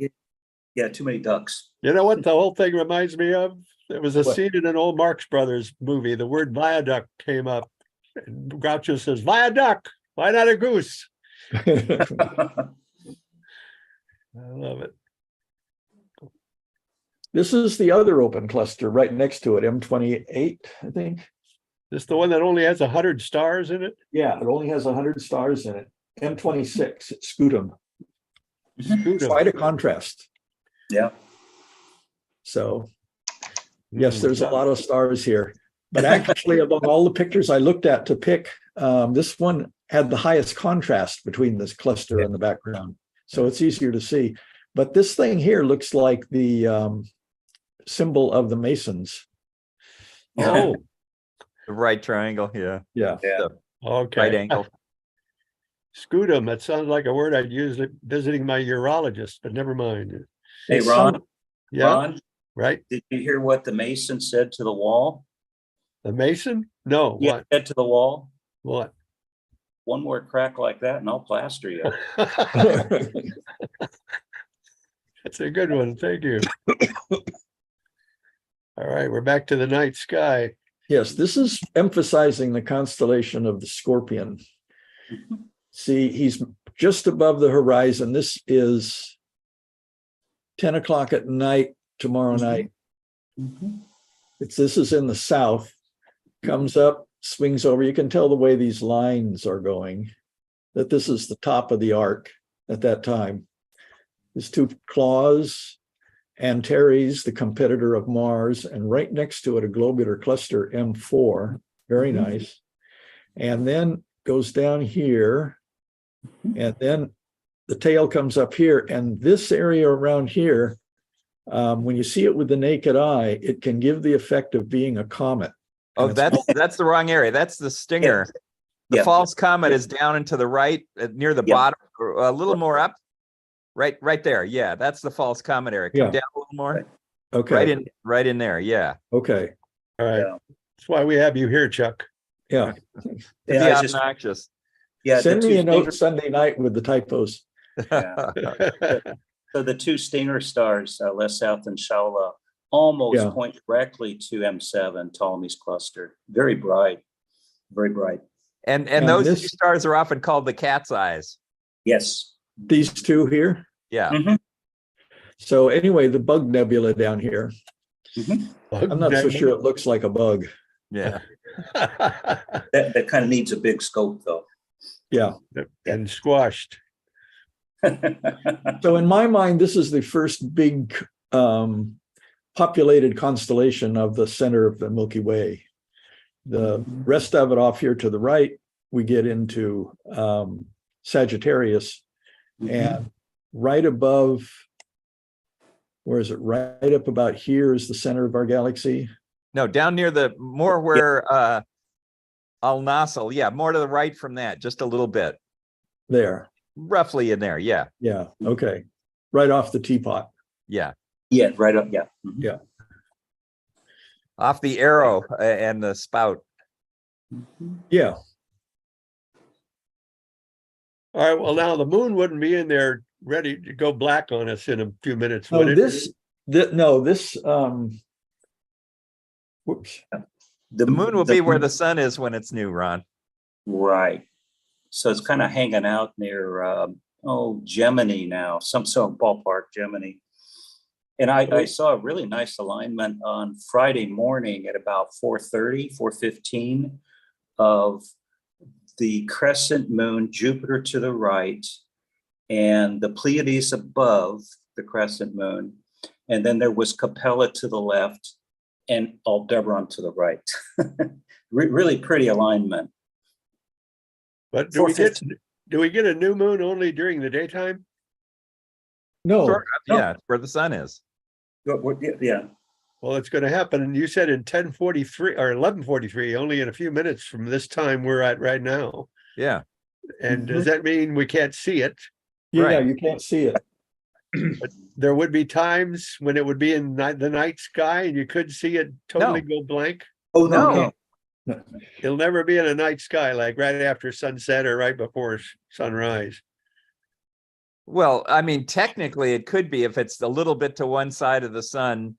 [SPEAKER 5] Yeah, too many ducks.
[SPEAKER 2] You know what the whole thing reminds me of? There was a
[SPEAKER 3] What?
[SPEAKER 2] scene in an old Marx Brothers movie. The word viaduct came up. And Groucho says, viaduct, why not a goose? I love it.
[SPEAKER 3] This is the other open cluster right next to it, M28, I think.
[SPEAKER 2] This the one that only has 100 stars in it?
[SPEAKER 3] Yeah, it only has 100 stars in it. M26, it's Scutum.
[SPEAKER 2] Scutum.
[SPEAKER 3] Quite a contrast.
[SPEAKER 5] Yeah.
[SPEAKER 3] So, yes, there's a lot of stars here. But actually, among all the pictures I looked at to pick, this one had the highest contrast between this cluster and the background. So it's easier to see. But this thing here looks like the symbol of the Masons.
[SPEAKER 2] Oh,
[SPEAKER 4] The right triangle. Yeah.
[SPEAKER 3] Yeah.
[SPEAKER 5] Yeah.
[SPEAKER 2] okay.
[SPEAKER 4] Right angle.
[SPEAKER 2] Scutum, that sounds like a word I'd use visiting my urologist, but never mind.
[SPEAKER 5] Hey,
[SPEAKER 3] It's
[SPEAKER 5] Ron,
[SPEAKER 2] Yeah,
[SPEAKER 5] Ron,
[SPEAKER 2] right?
[SPEAKER 5] did you hear what the Mason said to the wall?
[SPEAKER 2] The Mason? No,
[SPEAKER 5] Yeah,
[SPEAKER 2] what?
[SPEAKER 5] said to the wall,
[SPEAKER 2] What?
[SPEAKER 5] one more crack like that and I'll plaster you.
[SPEAKER 2] That's a good one. Thank you. All right, we're back to the night sky.
[SPEAKER 3] Yes, this is emphasizing the constellation of the Scorpion. See, he's just above the horizon. This is 10 o'clock at night tomorrow night. This is in the south, comes up, swings over. You can tell the way these lines are going, that this is the top of the arc at that time. His 2 claws, Antares, the competitor of Mars, and right next to it, a globular cluster, M4. Very nice. And then goes down here, and then the tail comes up here. And this area around here, when you see it with the naked eye, it can give the effect of being a comet.
[SPEAKER 4] Oh, that's the wrong area. That's the stinger.
[SPEAKER 5] Yeah.
[SPEAKER 4] The
[SPEAKER 5] Yeah.
[SPEAKER 4] false comet is down and to the right, near the
[SPEAKER 5] Yeah.
[SPEAKER 4] bottom, or a little more up. Right there. Yeah, that's the false comet area. Come
[SPEAKER 3] Yeah.
[SPEAKER 4] down a little more.
[SPEAKER 5] Right.
[SPEAKER 3] Okay.
[SPEAKER 4] Right in there. Yeah.
[SPEAKER 3] Okay.
[SPEAKER 2] All right.
[SPEAKER 5] Yeah.
[SPEAKER 2] That's why we have you here, Chuck.
[SPEAKER 3] Yeah.
[SPEAKER 4] To
[SPEAKER 5] Yeah,
[SPEAKER 4] be
[SPEAKER 5] I was just-
[SPEAKER 4] obnoxious.
[SPEAKER 5] Yeah,
[SPEAKER 3] Send
[SPEAKER 5] the
[SPEAKER 3] me
[SPEAKER 5] two
[SPEAKER 3] a note
[SPEAKER 5] stinger-
[SPEAKER 3] Sunday night with the typos.
[SPEAKER 5] Yeah. So the two stinger stars, Les South and Shaula, almost
[SPEAKER 3] Yeah.
[SPEAKER 5] point directly to M7, Ptolemy's cluster. Very bright, very bright.
[SPEAKER 4] And
[SPEAKER 3] And
[SPEAKER 4] those
[SPEAKER 3] this-
[SPEAKER 4] two stars are often called the cat's eyes.
[SPEAKER 5] Yes.
[SPEAKER 3] These two here.
[SPEAKER 4] Yeah.
[SPEAKER 5] Mhm.
[SPEAKER 3] So anyway, the bug nebula down here.
[SPEAKER 5] Mhm.
[SPEAKER 3] I'm not so sure it looks like a bug.
[SPEAKER 4] Yeah.
[SPEAKER 5] That kind of needs a big scope, though.
[SPEAKER 3] Yeah.
[SPEAKER 2] And squashed.
[SPEAKER 3] So in my mind, this is the first big populated constellation of the center of the Milky Way. The rest of it off here to the right, we get into Sagittarius, and right above, where is it? Right up about here is the center of our galaxy.
[SPEAKER 4] No, down near the more where Al Nasl. Yeah, more to the right from that, just a little bit.
[SPEAKER 3] There.
[SPEAKER 4] Roughly in there. Yeah.
[SPEAKER 3] Yeah. Okay. Right off the teapot.
[SPEAKER 4] Yeah.
[SPEAKER 5] Yeah, right up. Yeah. Mhm.
[SPEAKER 3] Yeah.
[SPEAKER 4] Off the arrow and the spout.
[SPEAKER 3] Yeah.
[SPEAKER 2] All right. Well, now the moon wouldn't be in there ready to go black on us in a few minutes.
[SPEAKER 3] No,
[SPEAKER 2] would it?
[SPEAKER 3] this, whoops.
[SPEAKER 4] The moon will be where the sun is when it's new, Ron.
[SPEAKER 5] Right. So it's kind of hanging out near, Gemini now, some sort of ballpark Gemini. And I saw a really nice alignment on Friday morning at about 4:30, 4:15 of the crescent moon, Jupiter to the right, and the Pleiades above the crescent moon. And then there was Capella to the left and Aldebaran to the right. Really pretty alignment.
[SPEAKER 2] But do we get a new moon only during the daytime?
[SPEAKER 3] No,
[SPEAKER 4] Sort of, yeah, where the sun is.
[SPEAKER 5] Yeah.
[SPEAKER 2] Well, it's going to happen. And you said in 10:43 or 11:43, only in a few minutes from this time we're at right now.
[SPEAKER 4] Yeah.
[SPEAKER 2] And does that mean we can't see it?
[SPEAKER 3] yeah,
[SPEAKER 4] Right.
[SPEAKER 3] you can't see it.
[SPEAKER 2] But there would be times when it would be in the night sky and you could see it totally go blank.
[SPEAKER 5] Oh,
[SPEAKER 4] No.
[SPEAKER 2] It'll never be in a night sky, like right after sunset or right before sunrise.
[SPEAKER 4] Well, I mean, technically it could be if it's a little bit to one side of the sun,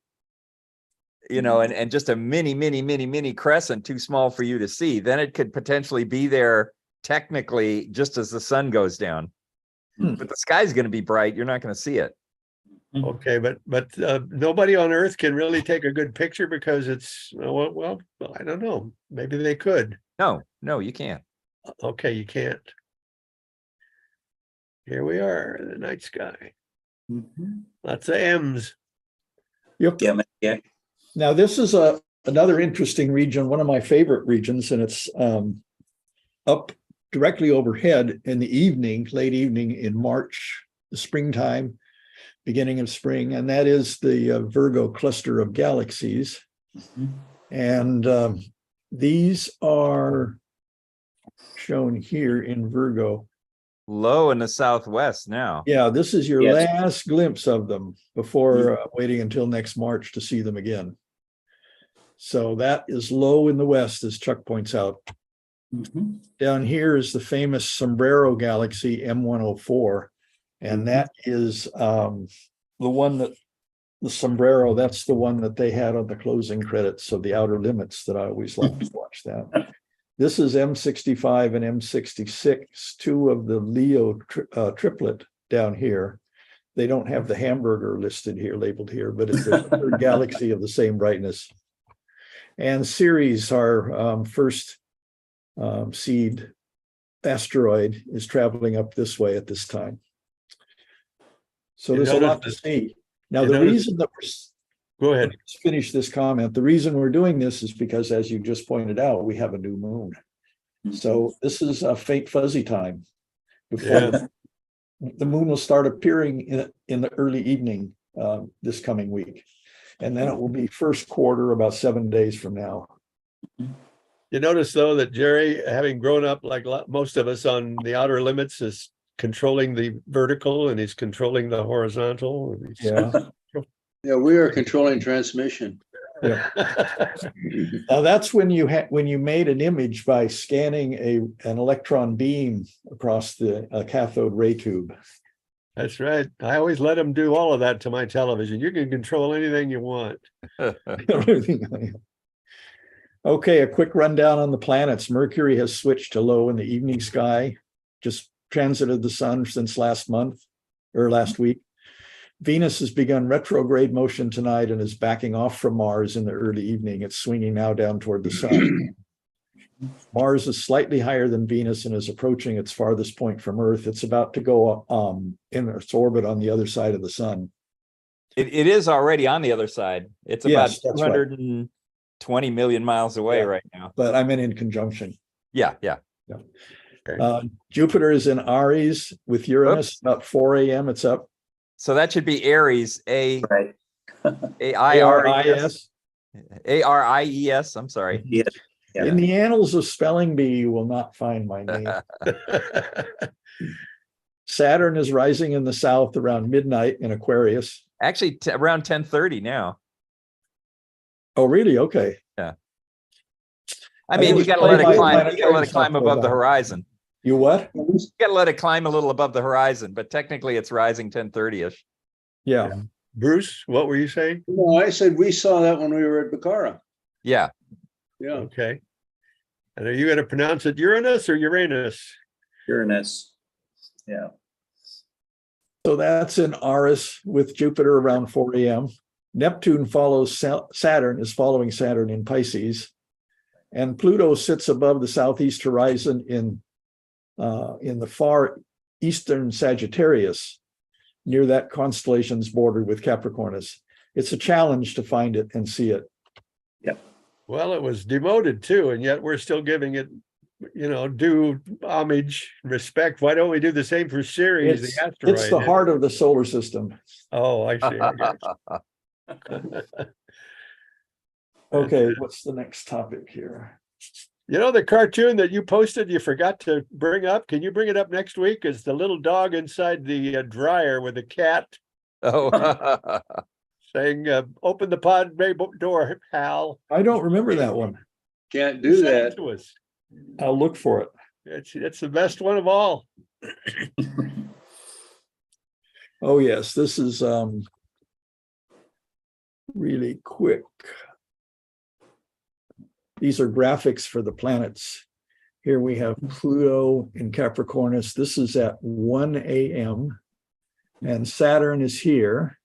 [SPEAKER 4] and just a mini crescent too small for you to see. Then it could potentially be there technically just as the sun goes down. But the sky's going to be bright. You're not going to see it.
[SPEAKER 2] Okay, but nobody on Earth can really take a good picture because it's well, I don't know. Maybe they could.
[SPEAKER 4] No, you can't.
[SPEAKER 2] Okay, you can't. Here we are in the night sky. Lots of M's.
[SPEAKER 3] Yep.
[SPEAKER 5] Yeah.
[SPEAKER 3] Now, this is another interesting region, one of my favorite regions, and it's up directly overhead in the evening, late evening in March, the springtime, beginning of spring, and that is the Virgo cluster of galaxies. And these are shown here in Virgo.
[SPEAKER 4] Low in the southwest now.
[SPEAKER 3] Yeah, this is your
[SPEAKER 5] Yes.
[SPEAKER 3] last glimpse of them before waiting until next March to see them again. So that is low in the west, as Chuck points out. Down here is the famous Sombrero galaxy, M104, and that is the one that the Sombrero, that's the one that they had on the closing credits of The Outer Limits that I always like to watch that. This is M65 and M66, two of the Leo triplet down here. They don't have the hamburger listed here, labeled here, but it's a third galaxy of the same brightness. And Ceres, our first seed asteroid, is traveling up this way at this time. So there's a lot to see. Now,
[SPEAKER 2] You
[SPEAKER 3] the
[SPEAKER 2] notice-
[SPEAKER 3] reason that
[SPEAKER 2] Go ahead.
[SPEAKER 3] let's finish this comment. The reason we're doing this is because, as you just pointed out, we have a new moon. So this is a faint fuzzy time before
[SPEAKER 2] Yeah.
[SPEAKER 3] the moon will start appearing in the early evening this coming week. And then it will be first quarter about 7 days from now.
[SPEAKER 2] You notice though that Jerry, having grown up like most of us on the outer limits, is controlling the vertical and he's controlling the horizontal.
[SPEAKER 3] Yeah.
[SPEAKER 1] Yeah, we are controlling transmission.
[SPEAKER 3] Yeah. Now that's when you made an image by scanning an electron beam across the cathode ray tube.
[SPEAKER 2] That's right. I always let him do all of that to my television. You can control anything you want.
[SPEAKER 3] Okay, a quick rundown on the planets. Mercury has switched to low in the evening sky, just transited the sun since last week. Venus has begun retrograde motion tonight and is backing off from Mars in the early evening. It's swinging now down toward the sun. Mars is slightly higher than Venus and is approaching its farthest point from Earth. It's about to go in its orbit on the other side of the sun.
[SPEAKER 4] It is already on the other side. It's about
[SPEAKER 3] Yes, that's right.
[SPEAKER 4] 220 million miles away
[SPEAKER 3] Yeah.
[SPEAKER 4] right now.
[SPEAKER 3] But I meant in conjunction.
[SPEAKER 4] Yeah.
[SPEAKER 3] Jupiter is in Aries with Uranus. About 4 a.m. It's up.
[SPEAKER 4] So that should be Aries,
[SPEAKER 5] Right.
[SPEAKER 4] A-I-R-E-S. A-R-I-E-S, I'm sorry.
[SPEAKER 5] Yeah. Yeah.
[SPEAKER 3] In the annals of spelling bee, you will not find my name. Saturn is rising in the south around midnight in Aquarius.
[SPEAKER 4] Actually, around 10:30 now.
[SPEAKER 3] Oh, really? Okay.
[SPEAKER 4] I mean, you
[SPEAKER 3] was
[SPEAKER 4] got to let it
[SPEAKER 3] playing
[SPEAKER 4] climb.
[SPEAKER 3] by
[SPEAKER 4] You got to let it climb
[SPEAKER 3] planetary
[SPEAKER 4] above the
[SPEAKER 3] software.
[SPEAKER 4] horizon.
[SPEAKER 3] You what?
[SPEAKER 4] You got to let it climb a little above the horizon, but technically it's rising 10:30ish.
[SPEAKER 3] Yeah.
[SPEAKER 2] Bruce, what were you saying?
[SPEAKER 1] No, I said we saw that when we were at Bacara.
[SPEAKER 4] Yeah.
[SPEAKER 1] Yeah.
[SPEAKER 2] Okay. And are you going to pronounce it Uranus or Uranus?
[SPEAKER 5] Uranus. Yeah.
[SPEAKER 3] So that's in Aries with Jupiter around 4 a.m. Neptune follows Saturn, is following Saturn in Pisces. And Pluto sits above the southeast horizon in the far eastern Sagittarius, near that constellation's border with Capricornus. It's a challenge to find it and see it.
[SPEAKER 2] Well, it was demoted too, and yet we're still giving it, due homage, respect. Why don't we do the same for Ceres, the asteroid?
[SPEAKER 3] It's the heart of the solar system.
[SPEAKER 2] Oh, I see. I got
[SPEAKER 3] Okay, what's the next topic here?
[SPEAKER 2] the cartoon that you posted, you forgot to bring up. Can you bring it up next week? It's the little dog inside the dryer with a cat
[SPEAKER 4] Oh,
[SPEAKER 2] saying, open the pod bay door, pal.
[SPEAKER 3] I don't remember that one.
[SPEAKER 1] Can't do
[SPEAKER 2] Send it
[SPEAKER 1] that.
[SPEAKER 2] to us.
[SPEAKER 3] I'll look for it.
[SPEAKER 2] It's the best one of all.
[SPEAKER 3] Oh, yes, this is really quick. These are graphics for the planets. Here we have Pluto in Capricornus. This is at 1 a.m. and Saturn is here.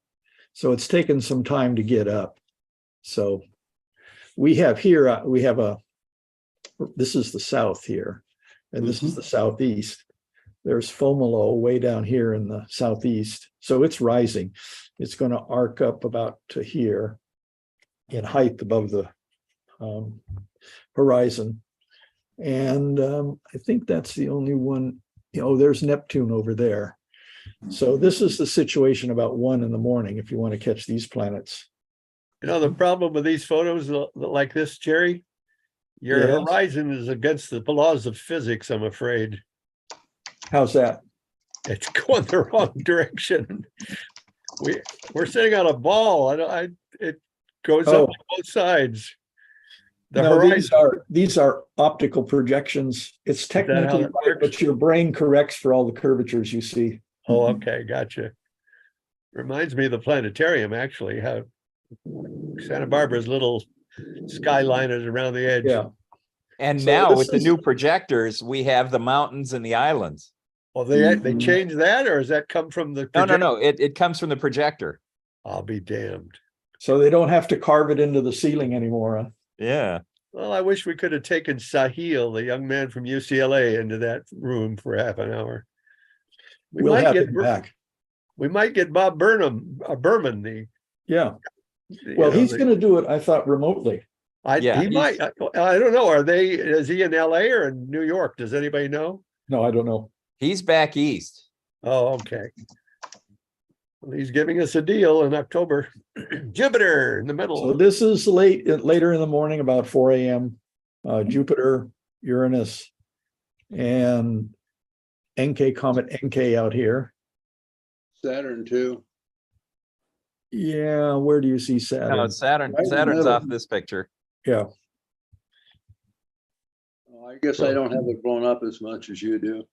[SPEAKER 3] So it's taken some time to get up. So we have here, this is the south here, and this is the southeast. There's Fomolo way down here in the southeast. So it's rising. It's going to arc up about to here in height above the horizon. And I think that's the only one. There's Neptune over there. So this is the situation about 1 a.m. if you want to catch these planets.
[SPEAKER 2] The problem with these photos like this, Jerry, your
[SPEAKER 3] Yes.
[SPEAKER 2] horizon is against the laws of physics, I'm afraid.
[SPEAKER 3] How's that?
[SPEAKER 2] It's going the wrong direction. We're sitting on a ball. It goes up on both sides. The
[SPEAKER 3] No,
[SPEAKER 2] horizon.
[SPEAKER 3] these are optical projections. It's
[SPEAKER 2] that how
[SPEAKER 3] technically
[SPEAKER 2] it
[SPEAKER 3] right,
[SPEAKER 2] works?
[SPEAKER 3] but your brain corrects for all the curvatures you see.
[SPEAKER 2] Oh, okay, gotcha. Reminds me of the planetarium, actually, how Santa Barbara's little skyline is around the edge.
[SPEAKER 3] Yeah.
[SPEAKER 4] and
[SPEAKER 3] So
[SPEAKER 4] now
[SPEAKER 3] this
[SPEAKER 4] with the
[SPEAKER 3] is-
[SPEAKER 4] new projectors, we have the mountains and the islands.
[SPEAKER 2] Well, they changed that, or does that come from the?
[SPEAKER 4] No. It comes from the projector.
[SPEAKER 2] I'll be damned.
[SPEAKER 3] So they don't have to carve it into the ceiling anymore. Huh?
[SPEAKER 4] Yeah.
[SPEAKER 2] Well, I wish we could have taken Sahil, the young man from UCLA, into that room for half an hour. We
[SPEAKER 3] We'll
[SPEAKER 2] might
[SPEAKER 3] have
[SPEAKER 2] get
[SPEAKER 3] him back.
[SPEAKER 2] We might get Bob Berman.
[SPEAKER 3] Yeah. Well, he's going to do it, I thought, remotely.
[SPEAKER 2] He might. I don't know. Is he in LA or in New York? Does anybody know?
[SPEAKER 3] No, I don't know.
[SPEAKER 4] He's back east.
[SPEAKER 2] Oh, okay. Well, he's giving us a deal in October. Jupiter in the middle.
[SPEAKER 3] So this is later in the morning, about 4 a.m. Jupiter, Uranus, and comet NK out here.
[SPEAKER 1] Saturn too.
[SPEAKER 3] Yeah, where do you see Saturn?
[SPEAKER 4] No, Saturn.
[SPEAKER 1] Right in the
[SPEAKER 4] Saturn's
[SPEAKER 1] middle.
[SPEAKER 4] off this picture.
[SPEAKER 3] Yeah.
[SPEAKER 1] Oh, I guess I don't have it blown up as much as you do.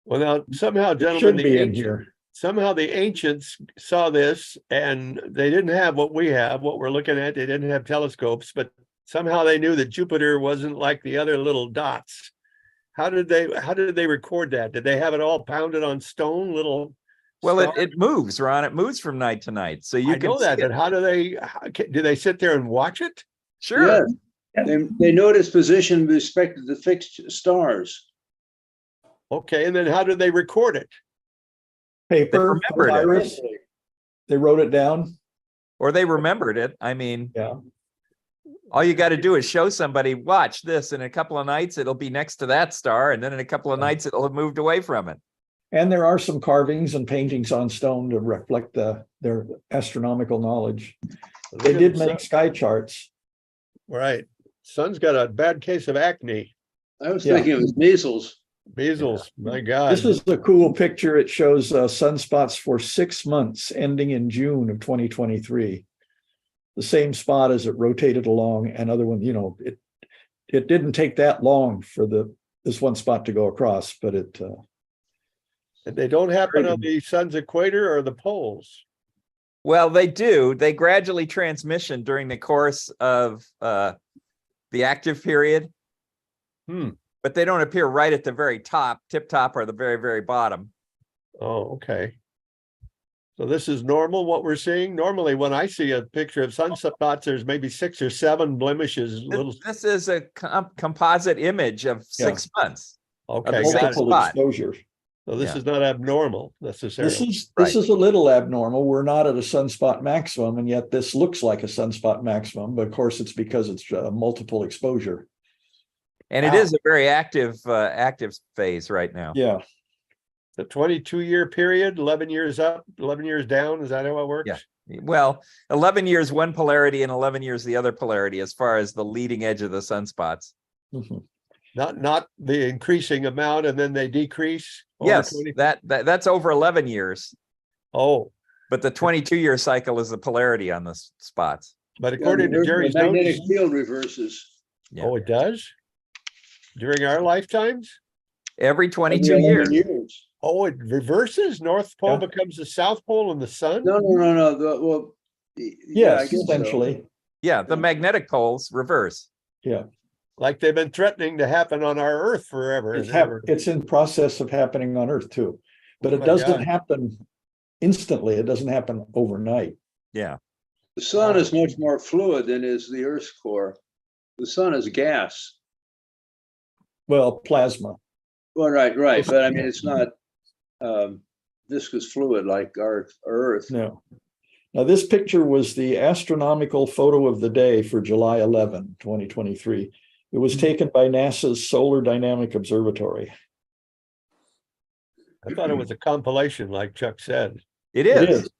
[SPEAKER 2] Well, now somehow,
[SPEAKER 3] It
[SPEAKER 2] gentlemen,
[SPEAKER 3] should be in here.
[SPEAKER 2] somehow the ancients saw this and they didn't have what we have, what we're looking at. They didn't have telescopes, but somehow they knew that Jupiter wasn't like the other little dots. How did they record that? Did they have it all pounded on stone, little?
[SPEAKER 4] Well,
[SPEAKER 2] stars?
[SPEAKER 4] it moves, Ron. It moves from night to night. So you
[SPEAKER 2] I
[SPEAKER 4] can
[SPEAKER 2] know that,
[SPEAKER 4] see
[SPEAKER 2] but
[SPEAKER 4] it.
[SPEAKER 2] how do they sit there and watch it?
[SPEAKER 4] Sure.
[SPEAKER 1] Yes. They know its position with respect to the fixed stars.
[SPEAKER 2] Okay, and then how did they record it?
[SPEAKER 3] Paper,
[SPEAKER 4] remembered it.
[SPEAKER 3] papyrus. They wrote it down.
[SPEAKER 4] Or they remembered it. I mean,
[SPEAKER 3] Yeah.
[SPEAKER 4] all you got to do is show somebody, watch this. In a couple of nights, it'll be next to that star. And then in a couple of nights, it'll have moved away from it.
[SPEAKER 3] And there are some carvings and paintings on stone to reflect their astronomical knowledge. They did make sky charts.
[SPEAKER 2] Right. Sun's got a bad case of acne.
[SPEAKER 1] I was thinking it was measles.
[SPEAKER 2] Measles, my God.
[SPEAKER 3] This is a cool picture. It shows sunspots for 6 months ending in June of 2023. The same spot as it rotated along, and other one, it didn't take that long for this one spot to go across, but it
[SPEAKER 2] They don't happen on the sun's equator or the poles.
[SPEAKER 4] Well, they do. They gradually transmission during the course of the active period. But they don't appear right at the very top, tip top, or the very, very bottom.
[SPEAKER 2] Oh, okay. So this is normal, what we're seeing? Normally, when I see a picture of sunspots, there's maybe 6 or 7 blemishes.
[SPEAKER 4] This is a composite image of 6 months.
[SPEAKER 2] Okay,
[SPEAKER 4] the same
[SPEAKER 2] got it.
[SPEAKER 3] multiple
[SPEAKER 4] spot.
[SPEAKER 3] exposures.
[SPEAKER 2] So this is not abnormal necessarily.
[SPEAKER 3] This is a little abnormal. We're not at a sunspot maximum, and yet this looks like a sunspot maximum. But of course, it's because it's multiple exposure.
[SPEAKER 4] And it is a very active phase right now.
[SPEAKER 3] Yeah.
[SPEAKER 2] The 22-year period, 11 years up, 11 years down. Is that how it works?
[SPEAKER 4] Yeah. Well, 11 years one polarity and 11 years the other polarity, as far as the leading edge of the sunspots.
[SPEAKER 3] Mhm.
[SPEAKER 2] Not the increasing amount and then they decrease. over
[SPEAKER 4] Yes,
[SPEAKER 2] 20
[SPEAKER 4] that's over 11 years.
[SPEAKER 2] Oh,
[SPEAKER 4] But the 22-year cycle is the polarity on the spots.
[SPEAKER 2] but according to Jerry's
[SPEAKER 1] The magnetic
[SPEAKER 2] notes,
[SPEAKER 1] field reverses.
[SPEAKER 4] Yeah.
[SPEAKER 2] oh, it does? During our lifetimes?
[SPEAKER 4] Every 22
[SPEAKER 1] Every
[SPEAKER 4] years.
[SPEAKER 1] 11 years.
[SPEAKER 2] Oh, it reverses? North Pole
[SPEAKER 3] Yeah.
[SPEAKER 2] becomes the South Pole in the sun?
[SPEAKER 1] No. Yeah, I
[SPEAKER 3] Yes,
[SPEAKER 1] guess so.
[SPEAKER 3] essentially.
[SPEAKER 4] Yeah, the magnetic poles reverse.
[SPEAKER 3] Yeah.
[SPEAKER 2] Like they've been threatening to happen on our Earth forever. and ever.
[SPEAKER 3] It's in process of happening on Earth too, but
[SPEAKER 2] Oh
[SPEAKER 3] it
[SPEAKER 2] my
[SPEAKER 3] doesn't
[SPEAKER 2] God.
[SPEAKER 3] happen instantly. It doesn't happen overnight.
[SPEAKER 4] Yeah.
[SPEAKER 1] The sun is much more fluid than is the Earth's core. The sun is gas.
[SPEAKER 3] Well, plasma.
[SPEAKER 1] Well, right. But I mean, it's not viscous fluid like our Earth.
[SPEAKER 3] No. Now, this picture was the astronomical photo of the day for July 11, 2023. It was taken by NASA's Solar Dynamic Observatory.
[SPEAKER 2] I thought it was a compilation, like Chuck said.
[SPEAKER 4] It
[SPEAKER 3] It
[SPEAKER 4] is.
[SPEAKER 3] is.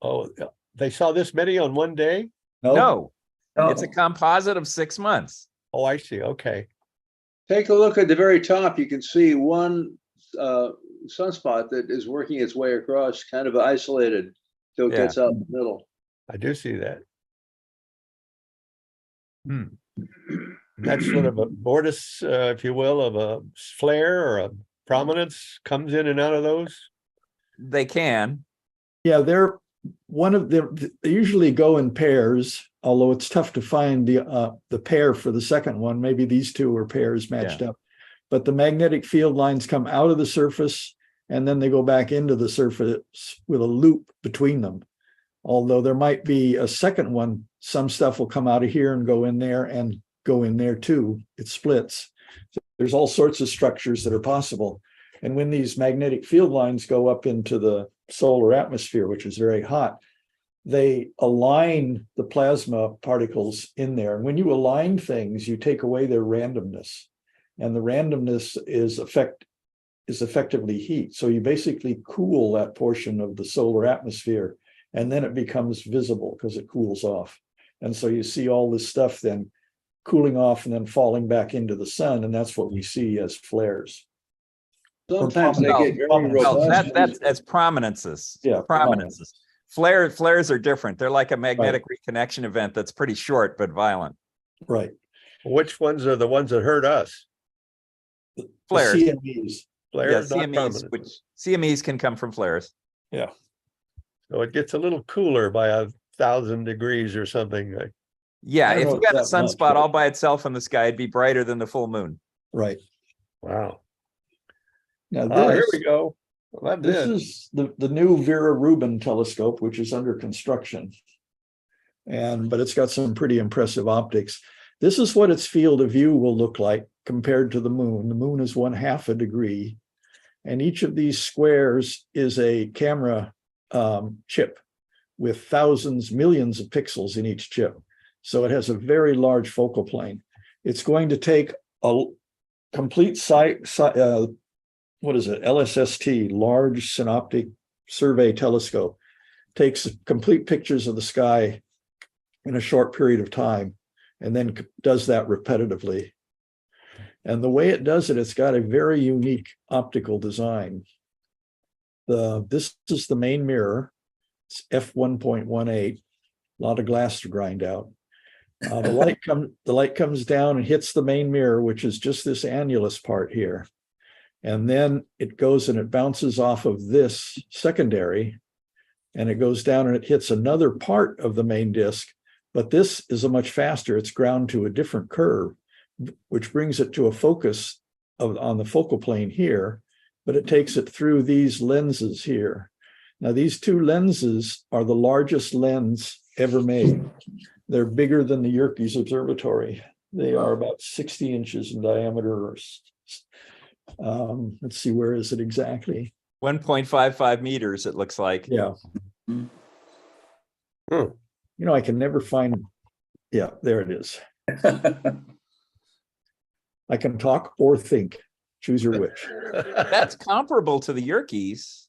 [SPEAKER 2] Oh, they saw this many on one day?
[SPEAKER 4] No, it's a composite of 6 months.
[SPEAKER 2] Oh, I see. Okay.
[SPEAKER 1] Take a look at the very top. You can see one sunspot that is working its way across, kind of isolated till it
[SPEAKER 4] Yeah.
[SPEAKER 1] gets out in the middle.
[SPEAKER 2] I do see that. That's sort of a vortex, if you will, of a flare or a prominence comes in and out of those.
[SPEAKER 4] They can.
[SPEAKER 3] Yeah, they're they usually go in pairs, although it's tough to find the pair for the second one. Maybe these two are pairs matched up. But the magnetic field lines come out of the surface and then they go back into the surface with a loop between them. Although there might be a second one, some stuff will come out of here and go in there too. It splits. There's all sorts of structures that are possible. And when these magnetic field lines go up into the solar atmosphere, which is very hot, they align the plasma particles in there. And when you align things, you take away their randomness. And the randomness is effectively heat. So you basically cool that portion of the solar atmosphere, and then it becomes visible because it cools off. And so you see all this stuff then cooling off and then falling back into the sun, and that's what we see as flares.
[SPEAKER 1] Sometimes they get very
[SPEAKER 4] Well,
[SPEAKER 1] robust.
[SPEAKER 4] that's prominences.
[SPEAKER 3] Yeah,
[SPEAKER 4] Prominences. Flares are different. They're like a magnetic reconnection event that's pretty short but violent.
[SPEAKER 3] Right.
[SPEAKER 2] Which ones are the ones that hurt us?
[SPEAKER 4] Flares.
[SPEAKER 3] The CMEs.
[SPEAKER 2] Flares,
[SPEAKER 4] Yeah,
[SPEAKER 2] not
[SPEAKER 4] CMEs,
[SPEAKER 2] prominent.
[SPEAKER 4] which CMEs can come from flares.
[SPEAKER 3] Yeah.
[SPEAKER 2] So it gets a little cooler by 1,000 degrees or something.
[SPEAKER 4] Yeah,
[SPEAKER 3] I don't
[SPEAKER 4] if
[SPEAKER 3] know
[SPEAKER 4] you had a
[SPEAKER 3] that much,
[SPEAKER 4] sunspot
[SPEAKER 3] but-
[SPEAKER 4] all by itself in the sky, it'd be brighter than the full moon.
[SPEAKER 3] Right.
[SPEAKER 2] Wow.
[SPEAKER 3] Now
[SPEAKER 2] Oh, here
[SPEAKER 3] this,
[SPEAKER 2] we go. Well,
[SPEAKER 3] this is the new Vera Rubin telescope, which is under construction. But it's got some pretty impressive optics. This is what its field of view will look like compared to the moon. The moon is 1/2 a degree. And each of these squares is a camera chip with thousands, millions of pixels in each chip. So it has a very large focal plane. It's going to take a complete LSST, Large Synoptic Survey Telescope, takes complete pictures of the sky in a short period of time, and then does that repetitively. And the way it does it, it's got a very unique optical design. This is the main mirror. It's f1.18, a lot of glass to grind out. The light comes down and hits the main mirror, which is just this annulus part here. And then it goes and it bounces off of this secondary, and it goes down and it hits another part of the main disk. But this is a much faster, it's ground to a different curve, which brings it to a focus on the focal plane here, but it takes it through these lenses here. Now, these two lenses are the largest lens ever made. They're bigger than the Yerkes Observatory. They are about 60 inches in diameter. Let's see, where is it exactly?
[SPEAKER 4] 1.55 meters, it looks like.
[SPEAKER 3] Yeah.
[SPEAKER 2] Hmm.
[SPEAKER 3] You know, I can never find, yeah, there it is. I can talk or think, choose your which.
[SPEAKER 4] That's comparable to the Yerkes.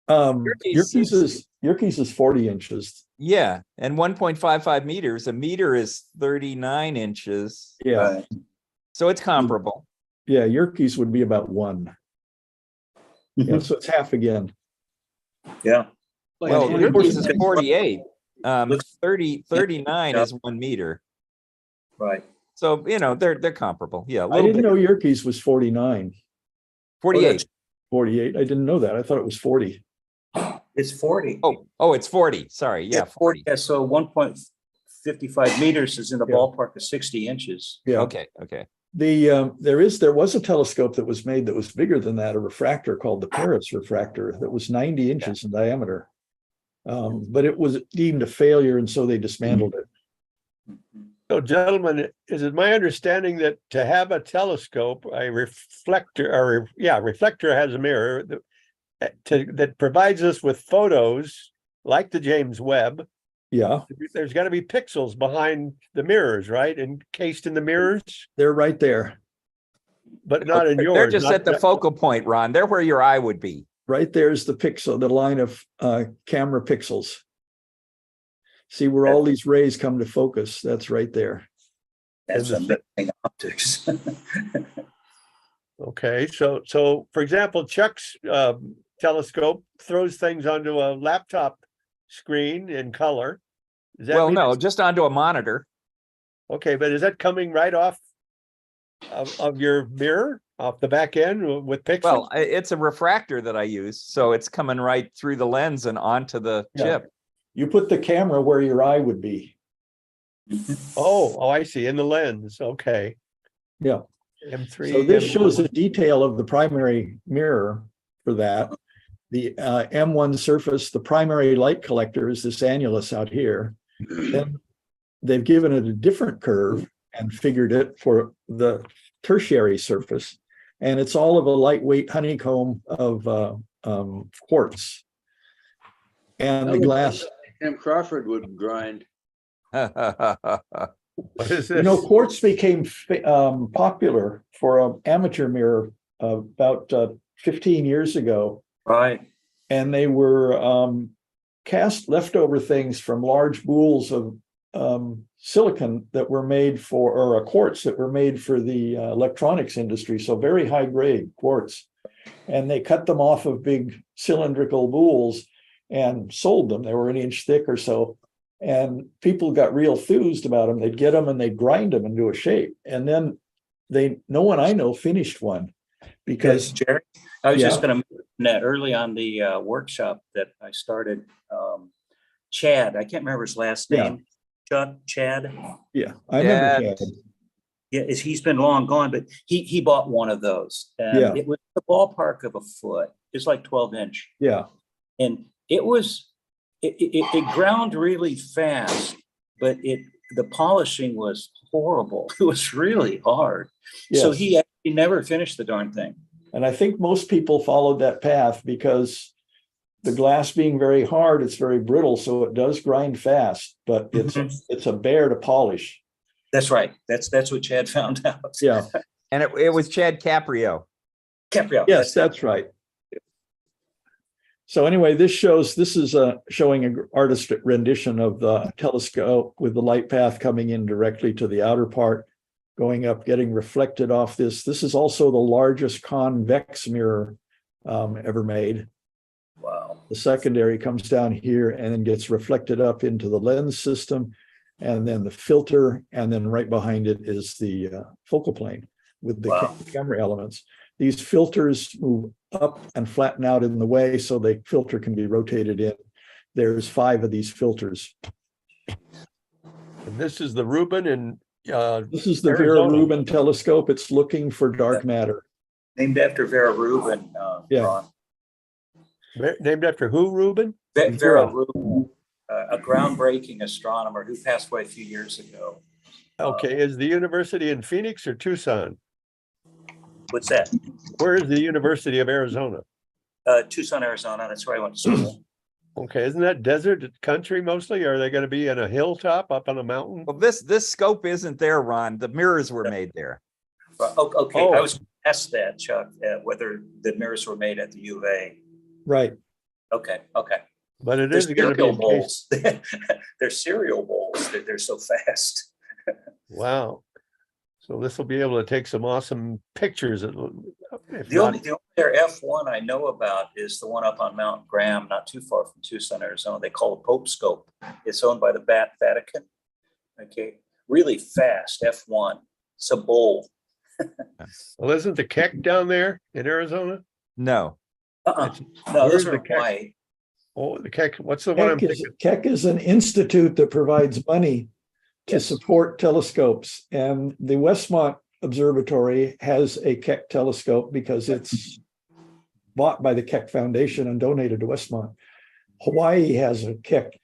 [SPEAKER 3] Yerkes is 40 inches.
[SPEAKER 4] Yeah, and 1.55 meters, a meter is 39 inches.
[SPEAKER 3] Yeah.
[SPEAKER 5] Right.
[SPEAKER 4] So it's comparable.
[SPEAKER 3] Yeah, Yerkes would be about 1. Yeah, so it's half again.
[SPEAKER 5] Yeah.
[SPEAKER 4] Well,
[SPEAKER 1] Like,
[SPEAKER 4] Yerkes is 48.
[SPEAKER 5] Looks-
[SPEAKER 4] 39 is 1 meter.
[SPEAKER 5] Right.
[SPEAKER 4] So, you know, they're comparable. Yeah, a
[SPEAKER 3] I
[SPEAKER 4] little
[SPEAKER 3] didn't
[SPEAKER 4] bit.
[SPEAKER 3] know Yerkes was 49.
[SPEAKER 4] 48.
[SPEAKER 3] 48. I didn't know that. I thought it was 40.
[SPEAKER 5] It's 40.
[SPEAKER 4] Oh, it's 40. Sorry. Yeah, 40.
[SPEAKER 5] Yeah, so 1.55 meters is in the
[SPEAKER 3] Yeah.
[SPEAKER 5] ballpark of 60 inches.
[SPEAKER 3] Yeah.
[SPEAKER 4] Okay.
[SPEAKER 3] There was a telescope that was made that was bigger than that, a refractor called the Paris refractor that was 90 inches in diameter. But it was deemed a failure, and so they dismantled it.
[SPEAKER 2] So, gentlemen, is it my understanding that to have a telescope, a reflector has a mirror that provides us with photos like the James Webb?
[SPEAKER 3] Yeah,
[SPEAKER 2] There's got to be pixels behind the mirrors, right? Encased in the mirrors,
[SPEAKER 3] they're right there.
[SPEAKER 2] but not in yours.
[SPEAKER 4] They're just
[SPEAKER 2] not-
[SPEAKER 4] at the focal point, Ron. They're where your eye would be.
[SPEAKER 3] Right there's the pixel, the line of camera pixels. See where all these rays come to focus? That's right there.
[SPEAKER 5] That's amazing optics.
[SPEAKER 2] Okay, so for example, Chuck's telescope throws things onto a laptop screen in color. Does that
[SPEAKER 4] Well,
[SPEAKER 2] mean
[SPEAKER 4] no, just onto a monitor.
[SPEAKER 2] Okay, but is that coming right off of your mirror, off the back end with pixels?
[SPEAKER 4] Well, it's a refractor that I use, so it's coming right through the lens and onto the
[SPEAKER 3] Yeah.
[SPEAKER 4] chip.
[SPEAKER 3] You put the camera where your eye would be.
[SPEAKER 2] Oh, I see, in the lens. Okay.
[SPEAKER 3] Yeah.
[SPEAKER 2] M3.
[SPEAKER 3] So this shows the detail of the primary mirror for that. The M1 surface, the primary light collector is this annulus out here. Then they've given it a different curve and figured it for the tertiary surface, and it's all of a lightweight honeycomb of quartz. And the glass,
[SPEAKER 1] Tim Crawford would grind.
[SPEAKER 2] What is
[SPEAKER 3] you
[SPEAKER 2] this?
[SPEAKER 3] know, quartz became popular for an amateur mirror about 15 years ago.
[SPEAKER 5] Right.
[SPEAKER 3] And they were cast leftover things from large boules of silicon that were made for, or a quartz that were made for the electronics industry. So very high grade quartz. And they cut them off of big cylindrical boules and sold them. They were an inch thick or so. And people got real enthused about them. They'd get them and they'd grind them into a shape. And then no one I know finished one because
[SPEAKER 5] Yes, Jerry, I was just going to mention that early on the workshop that I started. Chad, I can't remember his last name. Chad.
[SPEAKER 3] Yeah, I remember Chad.
[SPEAKER 5] Yeah, he's been long gone, but he bought one of those. And
[SPEAKER 3] Yeah.
[SPEAKER 5] It was the ballpark of a foot. It's like 12-inch.
[SPEAKER 3] Yeah.
[SPEAKER 5] And it ground really fast, but the polishing was horrible. It was really hard.
[SPEAKER 3] Yes.
[SPEAKER 5] So he actually never finished the darn thing.
[SPEAKER 3] And I think most people followed that path because the glass being very hard, it's very brittle, so it does grind fast, but it's a bear to polish.
[SPEAKER 5] That's right. That's what Chad found out.
[SPEAKER 3] Yeah.
[SPEAKER 4] And it was Chad Caprio.
[SPEAKER 5] Caprio.
[SPEAKER 3] Yes, that's right. So anyway, this is showing an artist rendition of the telescope with the light path coming in directly to the outer part, going up, getting reflected off this. This is also the largest convex mirror ever made.
[SPEAKER 5] Wow.
[SPEAKER 3] The secondary comes down here and then gets reflected up into the lens system, and then the filter, and then right behind it is the focal plane with the camera elements. These filters move up and flatten out in the way so the filter can be rotated in. There's 5 of these filters.
[SPEAKER 2] And this is the Rubin and
[SPEAKER 3] this is the Vera
[SPEAKER 2] Arizona.
[SPEAKER 3] Rubin telescope. It's looking for dark matter.
[SPEAKER 5] Named after Vera Rubin.
[SPEAKER 3] Yeah.
[SPEAKER 5] Ron.
[SPEAKER 2] named after who, Rubin?
[SPEAKER 5] Vera Rubin, a groundbreaking astronomer who passed away a few years ago.
[SPEAKER 2] Okay, is the university in Phoenix or Tucson?
[SPEAKER 5] What's that?
[SPEAKER 2] Where is the University of Arizona?
[SPEAKER 5] Tucson, Arizona. That's where I went to school.
[SPEAKER 2] Okay, isn't that desert country mostly? Or are they going to be in a hilltop up on a mountain?
[SPEAKER 4] Well, this scope isn't there, Ron. The mirrors were made there.
[SPEAKER 5] Okay,
[SPEAKER 2] Oh.
[SPEAKER 5] I was asked that, Chuck, whether the mirrors were made at the U of A.
[SPEAKER 3] Right.
[SPEAKER 5] Okay.
[SPEAKER 2] But it
[SPEAKER 5] They're
[SPEAKER 2] is going to be
[SPEAKER 5] cereal
[SPEAKER 2] in case.
[SPEAKER 5] bowls. They're cereal bowls. They're so fast.
[SPEAKER 2] Wow. So this will be able to take some awesome pictures. If
[SPEAKER 5] The
[SPEAKER 2] not-
[SPEAKER 5] only other F1 I know about is the one up on Mount Graham, not too far from Tucson, Arizona. They call it Pope Scope. It's owned by the Vatican. Okay, really fast F1. It's a bowl.
[SPEAKER 2] Well, isn't the Keck down there in Arizona?
[SPEAKER 4] No.
[SPEAKER 5] No, those
[SPEAKER 2] Where's
[SPEAKER 5] are
[SPEAKER 2] the
[SPEAKER 5] in
[SPEAKER 2] Keck?
[SPEAKER 5] Hawaii.
[SPEAKER 2] Oh, the Keck, what's the one I'm thinking?
[SPEAKER 3] Keck is an institute that provides money to
[SPEAKER 5] Yes.
[SPEAKER 3] support telescopes. And the Westmont Observatory has a Keck telescope because it's bought by the Keck Foundation and donated to Westmont. Hawaii has a Keck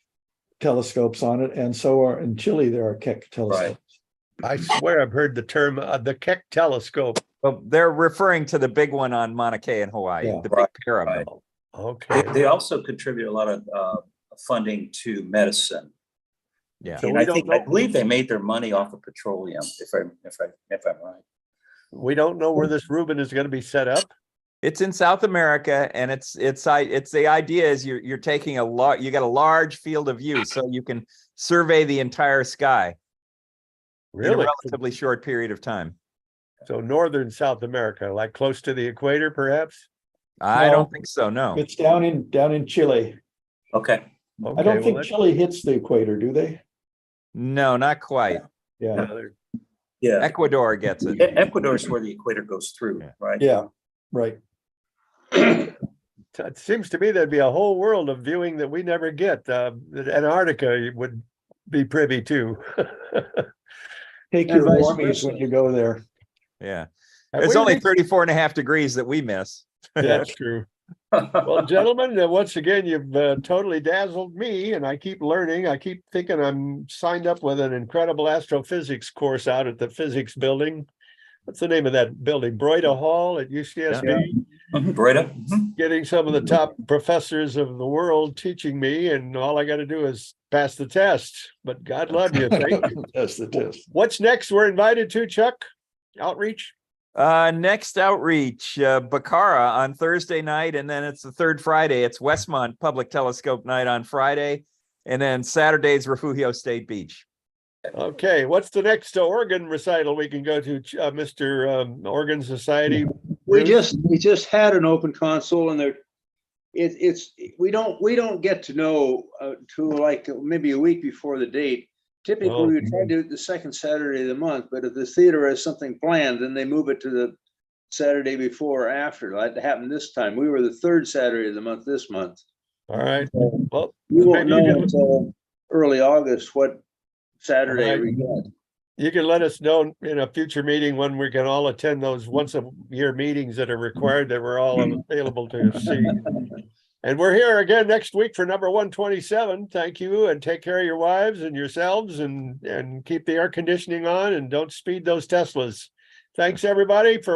[SPEAKER 3] telescopes on it, and so are in Chile, there are Keck telescopes.
[SPEAKER 2] I swear I've heard the term, the Keck telescope.
[SPEAKER 4] Well, they're referring to the big one on Mauna Kea in Hawaii,
[SPEAKER 3] Yeah.
[SPEAKER 4] the big pyramid.
[SPEAKER 2] Okay.
[SPEAKER 5] They also contribute a lot of funding to medicine.
[SPEAKER 4] Yeah.
[SPEAKER 2] So
[SPEAKER 5] And
[SPEAKER 2] we
[SPEAKER 5] I
[SPEAKER 2] don't
[SPEAKER 5] think
[SPEAKER 2] know-
[SPEAKER 5] I believe they made their money off of petroleum, if I'm right.
[SPEAKER 2] We don't know where this Rubin is going to be set up.
[SPEAKER 4] It's in South America, and it's the idea is you're taking you got a large field of view, so you can survey the entire sky in a
[SPEAKER 2] Really?
[SPEAKER 4] relatively short period of time.
[SPEAKER 2] So northern South America, like close to the equator, perhaps?
[SPEAKER 4] I
[SPEAKER 3] No.
[SPEAKER 4] don't think so. No.
[SPEAKER 3] It's down in Chile.
[SPEAKER 5] Okay.
[SPEAKER 3] I don't think
[SPEAKER 2] well,
[SPEAKER 3] Chile hits the equator, do they?
[SPEAKER 4] No, not quite.
[SPEAKER 3] Yeah,
[SPEAKER 5] Yeah.
[SPEAKER 4] Ecuador gets it.
[SPEAKER 5] Ecuador is where the equator goes through,
[SPEAKER 4] Yeah.
[SPEAKER 5] right?
[SPEAKER 3] yeah, right.
[SPEAKER 2] it seems to me there'd be a whole world of viewing that we never get. That Antarctica would be privy to.
[SPEAKER 3] Take
[SPEAKER 1] And
[SPEAKER 3] your
[SPEAKER 1] vice
[SPEAKER 3] warmies
[SPEAKER 1] versa.
[SPEAKER 3] when you go there.
[SPEAKER 4] Yeah.
[SPEAKER 2] Have
[SPEAKER 4] It's
[SPEAKER 2] we
[SPEAKER 4] only
[SPEAKER 2] reached-
[SPEAKER 4] 34.5 degrees that we miss.
[SPEAKER 2] That's true. Well, gentlemen, once again, you've totally dazzled me, and I keep learning. I keep thinking I'm signed up with an incredible astrophysics course out at the physics building. what's the name of that building? Broida Hall at UCSB.
[SPEAKER 5] Breda.
[SPEAKER 2] Getting some of the top professors of the world teaching me, and all I got to do is pass the test. But God love you. Thank you.
[SPEAKER 3] That's the test.
[SPEAKER 2] What's next? We're invited to, Chuck? Outreach?
[SPEAKER 4] Next outreach, Bacara on Thursday night, and then it's the third Friday. It's Westmont Public Telescope Night on Friday, and then Saturday's Refugio State Beach.
[SPEAKER 2] Okay, what's the next Oregon recital we can go to, Mr. Oregon Society?
[SPEAKER 1] We just had an open console, and we don't get to know to like maybe a week before the date. Typically, we try to do it the second Saturday of the month, but if the theater has something planned, then they move it to the Saturday before or after. That happened this time. We were the third Saturday of the month this month.
[SPEAKER 2] All right. Well,
[SPEAKER 1] we won't know until early August what Saturday we get.
[SPEAKER 2] You can let us know in a future meeting when we can all attend those once a year meetings that are required, that we're all available to see. And we're here again next week for number 127. Thank you, and take care of your wives and yourselves, and keep the air conditioning on, and don't speed those Teslas. Thanks everybody for watching.